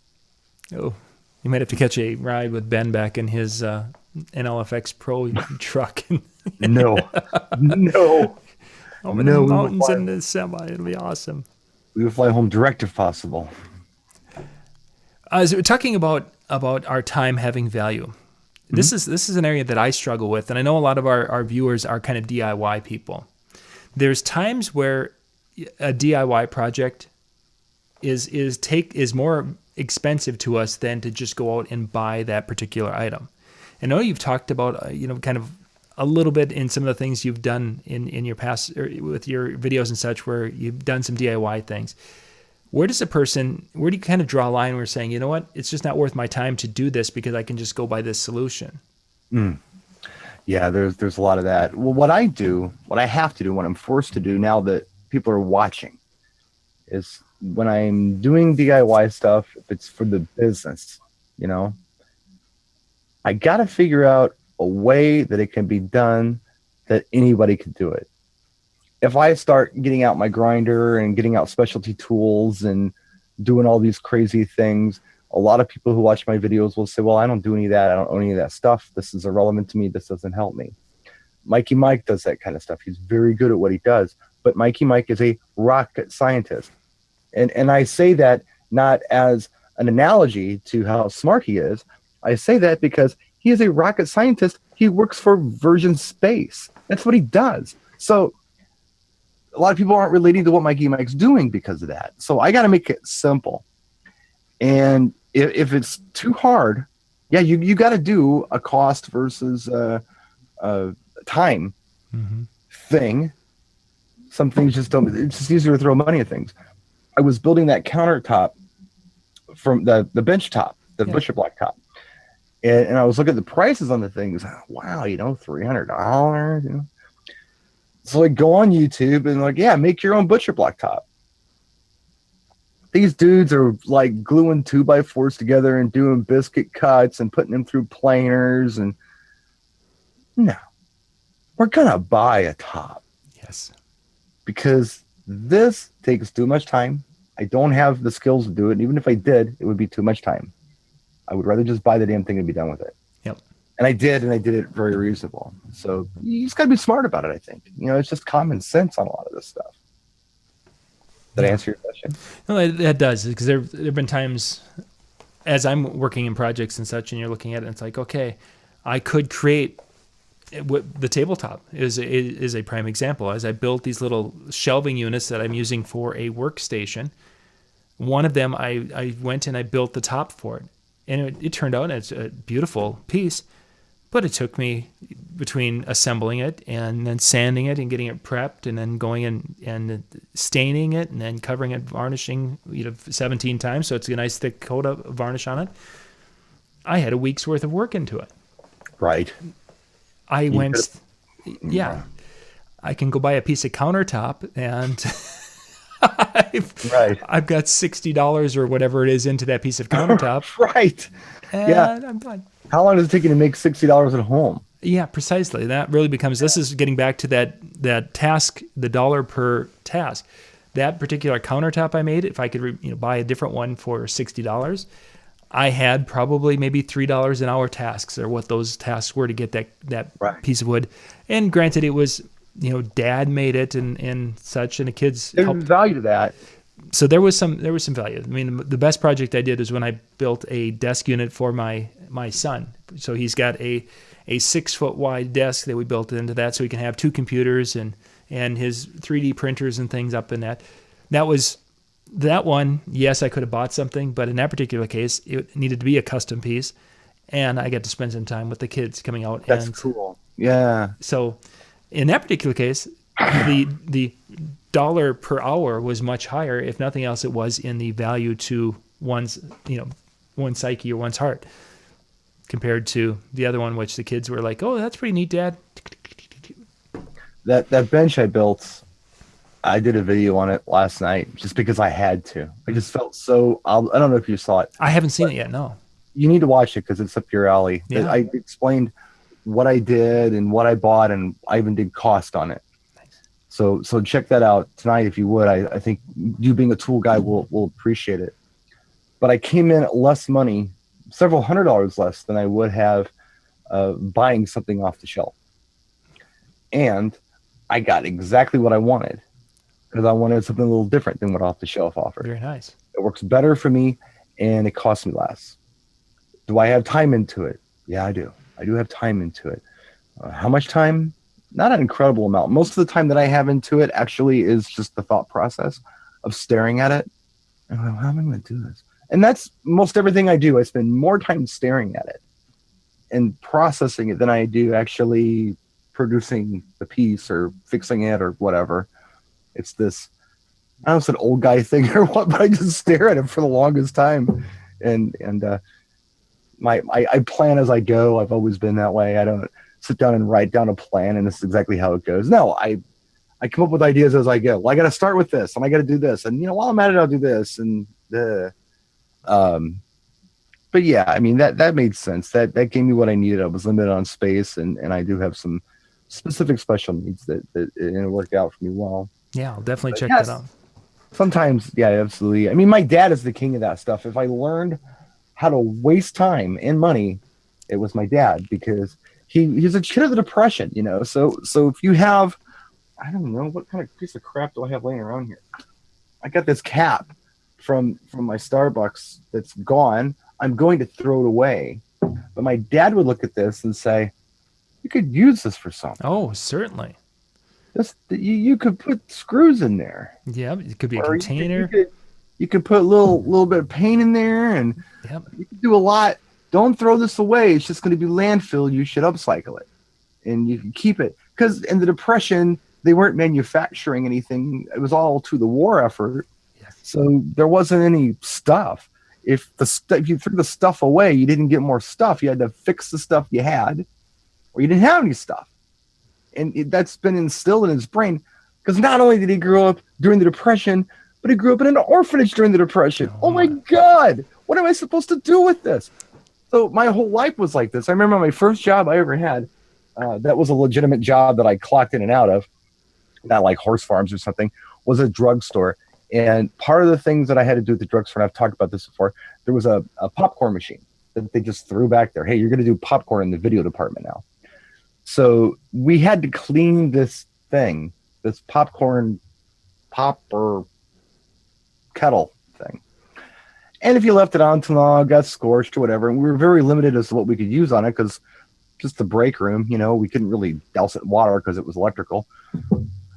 Oh, you might have to catch a ride with Ben back in his NLFX Pro truck. No. Over the mountains in the semi. It'll be awesome. We would fly home direct if possible. So we're talking about our time having value. Mm-hmm. This is an area that I struggle with, and I know a lot of our viewers are kind of DIY people. There's times where a DIY project is more expensive to us than to just go out and buy that particular item. I know you've talked about kind of a little bit in some of the things you've done in your past with your videos and such, where you've done some DIY things. Where do you kind of draw a line where you're saying, you know what, it's just not worth my time to do this because I can just go buy this solution? Yeah, there's a lot of that. Well, what I have to do, what I'm forced to do now that people are watching, is when I'm doing DIY stuff, if it's for the business, I got to figure out a way that it can be done that anybody can do it. If I start getting out my grinder and getting out specialty tools and doing all these crazy things. A lot of people who watch my videos will say, well, I don't do any of that. I don't own any of that stuff. This is irrelevant to me. This doesn't help me. Mikey Mike does that kind of stuff. He's very good at what he does. But Mikey Mike is a rocket scientist. And I say that not as an analogy to how smart he is. I say that because he is a rocket scientist. He works for Virgin Space. That's what he does. So a lot of people aren't relating to what Mikey Mike's doing because of that. So I got to make it simple. And if it's too hard, yeah, you got to do a cost versus time thing. Some things just don't. It's just easier to throw money at things. I was building that countertop from the bench top, the butcher block top, and I was looking at the prices on the things. Wow, $300. You know? So I go on YouTube and like, yeah, make your own butcher block top. These dudes are like gluing 2x4s together and doing biscuit cuts and putting them through planers. And no, we're gonna buy a top. Yes. Because this takes too much time. I don't have the skills to do it. And even if I did, it would be too much time. I would rather just buy the damn thing and be done with it. Yep. And I did it very reasonable. So you just got to be smart about it, I think. You know, it's just common sense on a lot of this stuff. Did I answer your question? No, that does. Because there have been times as I'm working in projects and such, and you're looking at it, and it's like, okay, I could create the tabletop is a prime example. As I built these little shelving units that I'm using for a workstation, one of them I went and I built the top for it, and it turned out it's a beautiful piece, but it took me between assembling it and then sanding it and getting it prepped and then going and staining it and then covering it, varnishing 17 times so it's a nice thick coat of varnish on it. I had a week's worth of work into it. Right. I can go buy a piece of countertop and I've got $60 or whatever it is into that piece of countertop. Right. And I'm done. How long does it take you to make $60 at home? Yeah, precisely. That really becomes, this is getting back to that task, the dollar per task. That particular countertop I made, if I could buy a different one for $60, I had probably maybe $3 an hour tasks, or what those tasks were to get that piece of wood. And granted, it was, Dad made it and such, and the kids There's helped. value to that. So there was some value. I mean, the best project I did is when I built a desk unit for my son. So he's got a 6 foot wide desk that we built into that, so he can have 2 computers and his 3D printers and things up in that. That one, yes, I could have bought something, but in that particular case, it needed to be a custom piece, and I got to spend some time with the kids coming out. That's cool. Yeah. So in that particular case, the dollar per hour was much higher. If nothing else, it was in the value to one's psyche or one's heart, compared to the other one, which the kids were like, "Oh, that's pretty neat, Dad." That bench I built, I did a video on it last night just because I had to. I just felt so. I don't know if you saw it. I haven't seen it yet. No. You need to watch it because it's up your alley. Yeah. I explained what I did and what I bought, and I even did cost on it. Nice. So check that out tonight if you would. I think you being a tool guy will appreciate it. But I came in at less money, several $100s less than I would have buying something off the shelf. And I got exactly what I wanted, because I wanted something a little different than what off the shelf offered. Very nice. It works better for me, and it costs me less. Do I have time into it? Yeah, I do. I do have time into it. How much time? Not an incredible amount. Most of the time that I have into it actually is just the thought process of staring at it. And I'm like, how am I going to do this? And that's most everything I do. I spend more time staring at it and processing it than I do actually producing the piece or fixing it or whatever. It's this, I don't know if it's an old guy thing or what, but I just stare at it for the longest time. And I plan as I go. I've always been that way. I don't sit down and write down a plan and this is exactly how it goes. No, I come up with ideas as I go. Well, I got to start with this and I got to do this. And, while I'm at it, I'll do this. And, but yeah, I mean, that made sense. That gave me what I needed. I was limited on space and I do have some specific special needs that it worked out for me well. Yeah, I'll definitely check that out. Sometimes, yeah, absolutely. I mean, my dad is the king of that stuff. If I learned how to waste time and money, it was my dad because he's a kid of the depression, you know. So if you have, I don't know, what kind of piece of crap do I have laying around here? I got this cap from my Starbucks that's gone. I'm going to throw it away. But my dad would look at this and say, "You could use this for something. Oh, certainly. This you could put screws in there, Yeah, it could be a or container. you could put a little bit of paint in there, and Yep. you can do a lot. Don't throw this away. It's just going to be landfill. You should upcycle it, and you can keep it because in the Depression they weren't manufacturing anything. It was all to the war effort, Yes. so there wasn't any stuff. If you threw the stuff away, you didn't get more stuff. You had to fix the stuff you had, or you didn't have any stuff. And that's been instilled in his brain because not only did he grow up during the Depression, but he grew up in an orphanage during the Depression. Oh my God, what am I supposed to do with this? So my whole life was like this. I remember my first job I ever had, that was a legitimate job that I clocked in and out of, not like horse farms or something, was a drugstore. And part of the things that I had to do at the drugstore, and I've talked about this before, there was a popcorn machine that they just threw back there. Hey, you're going to do popcorn in the video department now. So we had to clean this thing, this popcorn popper kettle thing. And if you left it on too long, it got scorched or whatever. And we were very limited as to what we could use on it because just the break room, you know, we couldn't really douse it in water because it was electrical.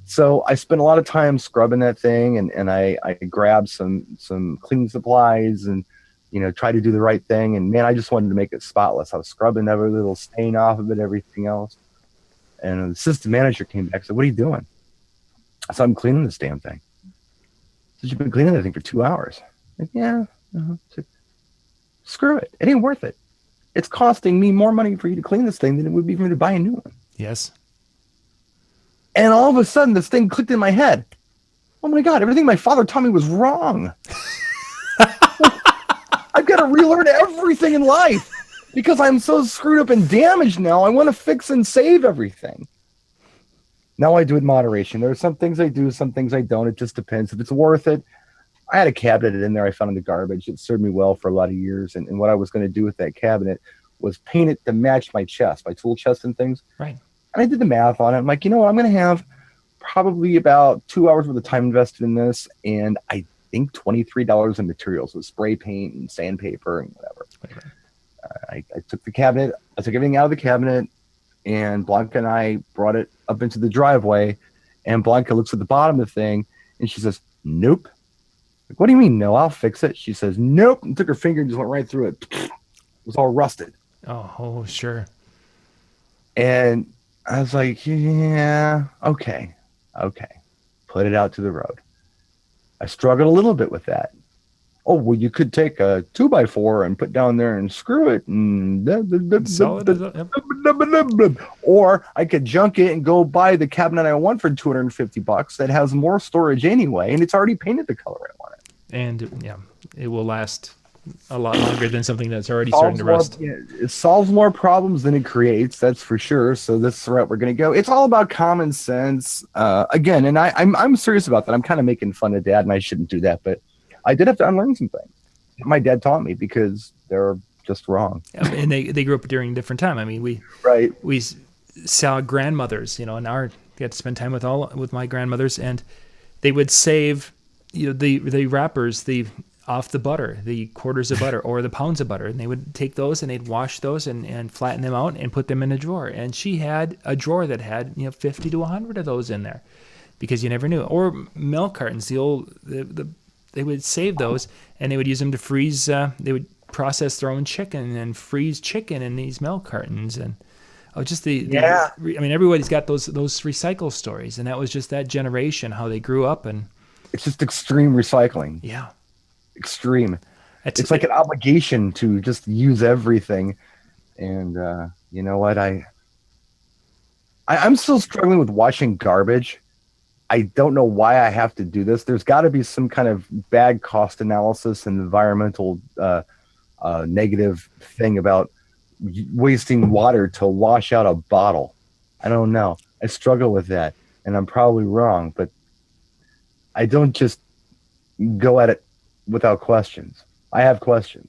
So I spent a lot of time scrubbing that thing, and I grabbed some cleaning supplies and, you know, try to do the right thing. And man, I just wanted to make it spotless. I was scrubbing every little stain off of it, everything else. And the assistant manager came back and said, "What are you doing?" I said, "I'm cleaning this damn thing." He said, "You've been cleaning that thing for 2 hours." I said, "Yeah." Said, "Screw it. It ain't worth it. It's costing me more money for you to clean this thing than it would be for me to buy a new one." Yes. And all of a sudden, this thing clicked in my head. Oh my God, everything my father taught me was wrong. I've got to relearn everything in life because I'm so screwed up and damaged now. I want to fix and save everything. Now I do it in moderation. There are some things I do, some things I don't. It just depends. If it's worth it, I had a cabinet in there I found in the garbage. It served me well for a lot of years. And what I was going to do with that cabinet was paint it to match my chest, my tool chest and things. Right. And I did the math on it. I'm like, you know what? I'm going to have probably about 2 hours worth of time invested in this. And I think $23 in materials with spray paint and sandpaper and whatever. Okay. I took the cabinet. I took everything out of the cabinet. And Blanca and I brought it up into the driveway. And Blanca looks at the bottom of the thing. And she says, "Nope." Like, "What do you mean, no? I'll fix it." She says, "Nope." And took her finger and just went right through it. It was all rusted. Oh, sure. And I was like, yeah, okay. Put it out to the road. I struggled a little bit with that. Oh, well, you could take a 2x4 and put down there and screw it. And Solid as a- yep. Or I could junk it and go buy the cabinet I want for $250 that has more storage anyway, and it's already painted the color I want it. And yeah, it will last a lot longer than something that's already starting to rust. It solves more problems than it creates, that's for sure. So this is the route we're going to go. It's all about common sense. Again, and I'm serious about that. I'm kind of making fun of Dad, and I shouldn't do that, but I did have to unlearn some things my dad taught me because they're just wrong. Yeah, and they grew up during a different time. I mean, we saw grandmothers, you know, and we had to spend time with my grandmothers, and they would save, you know, the wrappers, off the butter, the quarters of butter or the pounds of butter, and they would take those and they'd wash those and flatten them out and put them in a drawer. And she had a drawer that had, you know, 50 to 100 of those in there because you never knew. Or milk cartons, they would save those and they would use them to freeze. They would process their own chicken and freeze chicken in these milk cartons. And I mean, everybody's got those recycle stories, and that was just that generation, how they grew up. And it's just extreme recycling. Yeah. Extreme. It's like an obligation to just use everything. And you know what? I'm still struggling with washing garbage. I don't know why I have to do this. There's got to be some kind of bad cost analysis and environmental negative thing about wasting water to wash out a bottle. I don't know. I struggle with that, and I'm probably wrong, but I don't just go at it without questions. I have questions.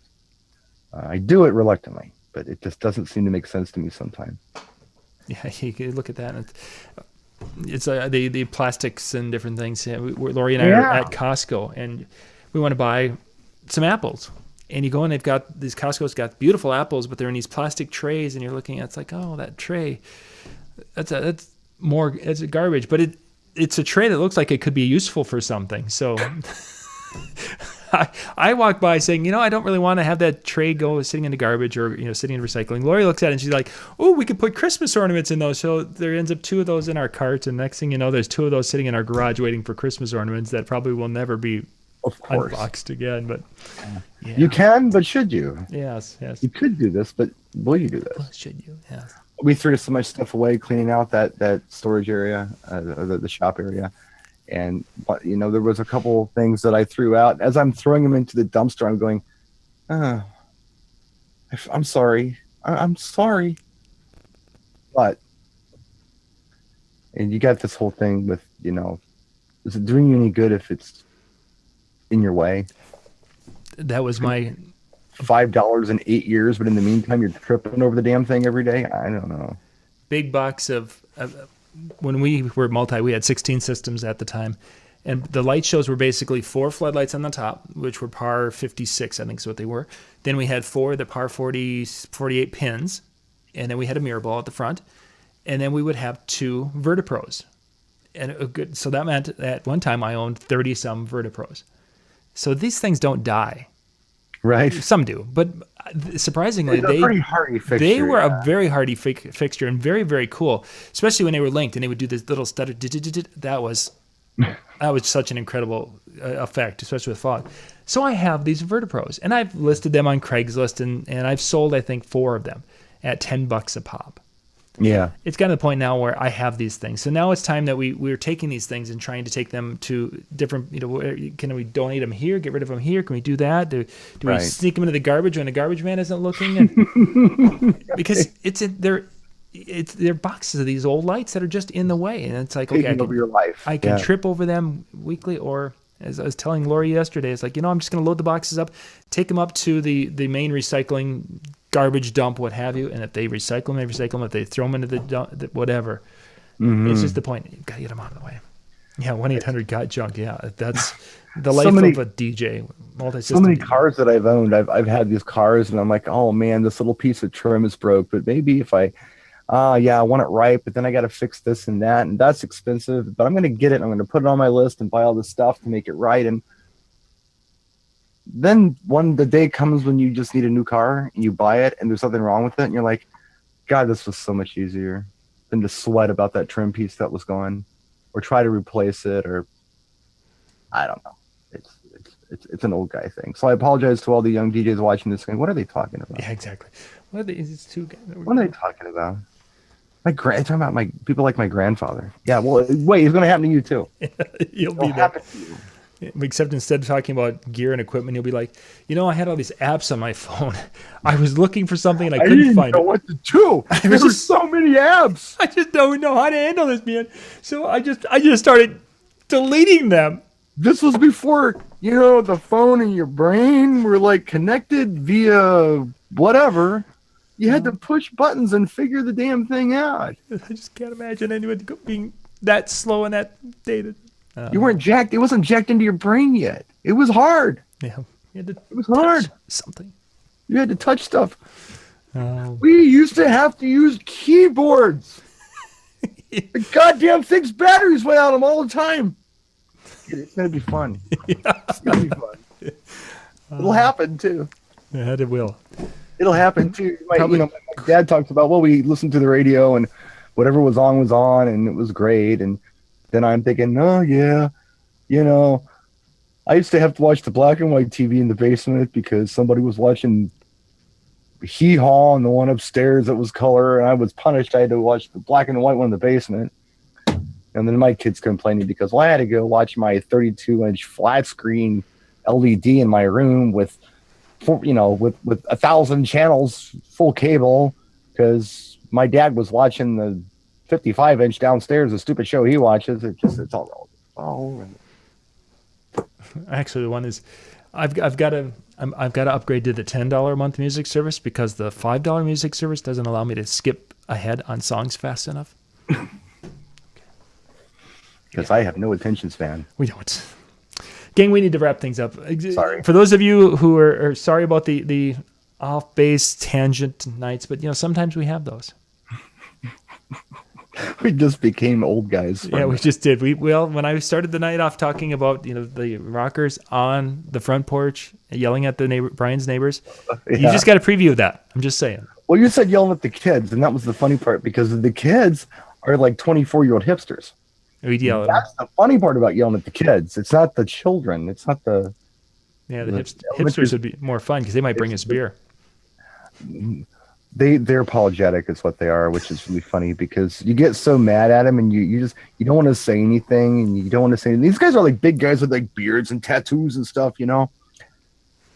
I do it reluctantly, but it just doesn't seem to make sense to me sometimes. Yeah, you can look at that. And it's the plastics and different things. Yeah, Lori and I are at Costco, and we want to buy some apples. And you go and they've got these Costco's got beautiful apples, but they're in these plastic trays, and you're looking at it's like, oh, that tray, that's a garbage, but it's a tray that looks like it could be useful for something. So I walk by saying, I don't really want to have that tray go sitting in the garbage or sitting in recycling. Lori looks at it and she's like, oh, we could put Christmas ornaments in those. So there ends up 2 of those in our cart, and next thing you know, there's 2 of those sitting in our garage waiting for Christmas ornaments that probably will never be unboxed again. But yeah. You can, but should you? Yes. You could do this, but will you do this? Well, should you? Yes. We threw so much stuff away cleaning out that storage area, the shop area. And, there was a couple of things that I threw out. As I'm throwing them into the dumpster, I'm going, I'm sorry. I'm sorry. But, and you got this whole thing with, is it doing you any good if it's in your way? That was my $5 in 8 years, but in the meantime, you're tripping over the damn thing every day. I don't know. Big box of when we were we had 16 systems at the time, and the light shows were basically 4 floodlights on the top, which were par 56, I think is what they were. Then we had 4 the par 48 pins, and then we had a mirror ball at the front, and then we would have 2 Vertipros. And so that meant at one time I owned 30 some Vertipros. So these things don't die. Right. Some do, but surprisingly, pretty hardy fixture, they were a very hardy fixture and very, very cool, especially when they were linked and they would do this little stutter. That was such an incredible effect, especially with fog. So I have these Vertipros, and I've listed them on Craigslist, and I've sold, I think, 4 of them at $10 a pop. Yeah. It's gotten to the point now where I have these things. So now it's time that we're taking these things and trying to take them to different, can we donate them here, get rid of them here? Can we do that? Do we sneak them into the garbage when the garbage man isn't looking? And, because they're boxes of these old lights that are just in the way. And it's like, okay, over your life. I can trip over them weekly, or as I was telling Lori yesterday, it's like, I'm just going to load the boxes up, take them up to the main recycling garbage dump, what have you, and if they recycle them, they recycle them. If they throw them into the dump, whatever. Mm-hmm. It's just the point. You've got to get them out of the way. Yeah, 1-800-GOT-JUNK. Yeah, that's the life of a DJ. Multi-system. So many cars that I've owned, I've had these cars, and I'm like, oh man, this little piece of trim is broke. But maybe if I want it right, but then I got to fix this and that, and that's expensive. But I'm going to get it. And I'm going to put it on my list and buy all this stuff to make it right. And then the day comes when you just need a new car and you buy it and there's something wrong with it, and you're like, God, this was so much easier than to sweat about that trim piece that was gone, or try to replace it, or I don't know. It's an old guy thing. So I apologize to all the young DJs watching this going, what are they talking about? Yeah, exactly. What are they talking about? Talking about people like my grandfather. Yeah, well, wait, it's going to happen to you too. You'll be there. To you. Except instead of talking about gear and equipment, you'll be like, I had all these apps on my phone. I was looking for something and I couldn't find it. I didn't know what to do. There were so many apps. I just don't know how to handle this, man. So I just started deleting them. This was before, the phone and your brain were like connected via whatever. You had to push buttons and figure the damn thing out. I just can't imagine anyone being that slow and that dated. You weren't jacked. It wasn't jacked into your brain yet. It was hard. Yeah. It was hard. Something. You had to touch stuff. We used to have to use keyboards. The goddamn thing's batteries went out of them all the time. It's going to be fun. Yeah. It's going to be fun. It'll happen, too. Yeah, it will. It'll happen, too. My dad talks about, we listened to the radio and whatever was on, and it was great. And then I'm thinking, oh, yeah, I used to have to watch the black and white TV in the basement because somebody was watching Hee Haw and the one upstairs that was color, and I was punished. I had to watch the black and white one in the basement. And then my kids complaining because I had to go watch my 32-inch flat screen LED in my room with 1,000 channels, full cable, because my dad was watching the 55-inch downstairs, the stupid show he watches. It's all relevant. Actually, the one is, I've got to upgrade to the $10 a month music service because the $5 music service doesn't allow me to skip ahead on songs fast enough. Because I have no attention span. We don't. Gang, we need to wrap things up. Sorry. For those of you who are sorry about the off-base tangent nights, but sometimes we have those. We just became old guys. Yeah, we just did. When I started the night off talking about the rockers on the front porch yelling at Brian's neighbors, you just got a preview of that. I'm just saying. Well, you said yelling at the kids, and that was the funny part because the kids are like 24-year-old hipsters. We'd yell at That's the funny part about yelling at the kids. It's not the children. It's not the... Yeah, the hipsters would be more fun because they might bring us beer. They're apologetic is what they are, which is really funny because you get so mad at them and you don't want to say anything and you don't want to say anything. These guys are like big guys with like beards and tattoos and stuff, You don't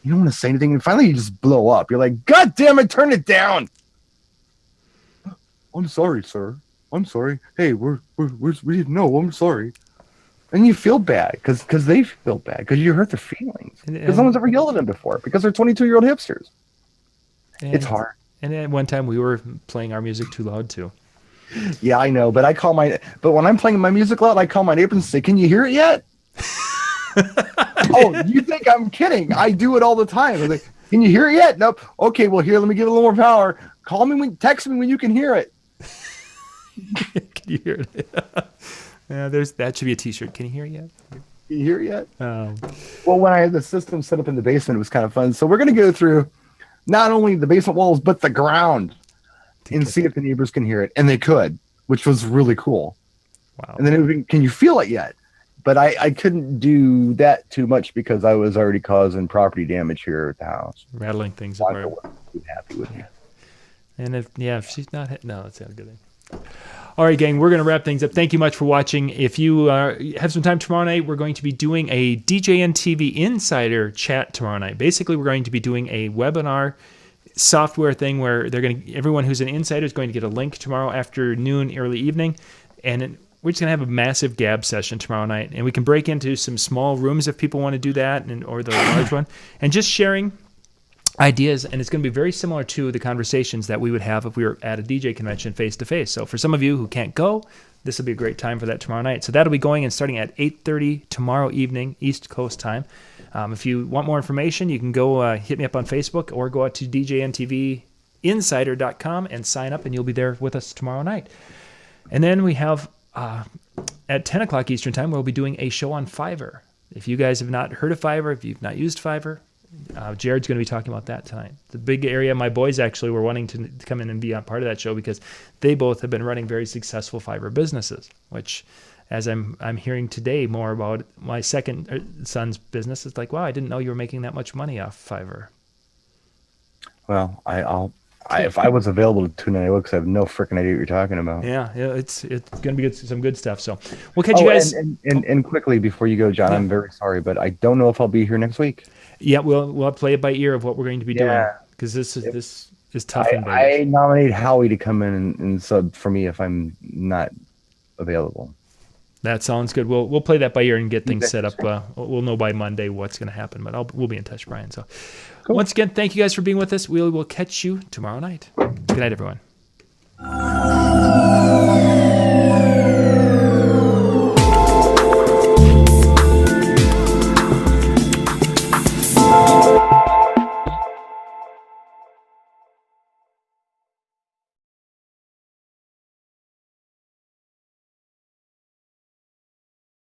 want to say anything. And finally you just blow up. You're like, God damn it, turn it down. I'm sorry, sir. I'm sorry. Hey, we didn't know. I'm sorry. And you feel bad because they feel bad because you hurt their feelings because no one's ever yelled at them before because they're 22-year-old hipsters. It's hard. And at one time we were playing our music too loud too. Yeah, I know. But when I'm playing my music loud, I call my neighbors and say, "Can you hear it yet?" Oh, you think I'm kidding? I do it all the time. I'm like, "Can you hear it yet?" Nope. Okay, well here, let me give it a little more power. Text me when you can hear it. Can you hear it? Yeah, that should be a T-shirt. Can you hear it yet? Can you hear it yet? Well, when I had the system set up in the basement, it was kind of fun. So we're going to go through not only the basement walls, but the ground and see if the neighbors can hear it. And they could, which was really cool. Wow. And then can you feel it yet? But I couldn't do that too much because I was already causing property damage here at the house. Rattling things apart. I wasn't too happy with me. And if she's not, no, that's not a good thing. All right, gang, we're going to wrap things up. Thank you much for watching. If you have some time tomorrow night, we're going to be doing a DJNTV Insider chat tomorrow night. Basically, we're going to be doing a webinar software thing where everyone who's an insider is going to get a link tomorrow afternoon, early evening, and we're just going to have a massive gab session tomorrow night. And we can break into some small rooms if people want to do that, or the large one, and just sharing ideas, and it's going to be very similar to the conversations that we would have if we were at a DJ convention face-to-face. So for some of you who can't go, this will be a great time for that tomorrow night. So that'll be going and starting at 8:30 tomorrow evening, East Coast time. If you want more information, you can go hit me up on Facebook or go out to DJNTVinsider.com and sign up, and you'll be there with us tomorrow night. And then we have, at 10 o'clock Eastern time, we'll be doing a show on Fiverr. If you guys have not heard of Fiverr, if you've not used Fiverr, Jared's going to be talking about that tonight. The big area my boys actually were wanting to come in and be a part of that show because they both have been running very successful Fiverr businesses, which, as I'm hearing today more about my second son's business, it's like, wow, I didn't know you were making that much money off Fiverr. Well, if I was available to tune in, I would, because I have no freaking idea what you're talking about. Yeah, it's going to be some good stuff. So we'll catch you guys. And quickly before you go, John, I'm very sorry, but I don't know if I'll be here next week. Yeah, we'll play it by ear of what we're going to be doing, because this is tough. I nominate Howie to come in and sub for me if I'm not available. That sounds good. We'll play that by ear and get things set up. We'll know by Monday what's going to happen, but we'll be in touch, Brian. So once again, thank you guys for being with us. We will catch you tomorrow night. Good night, everyone.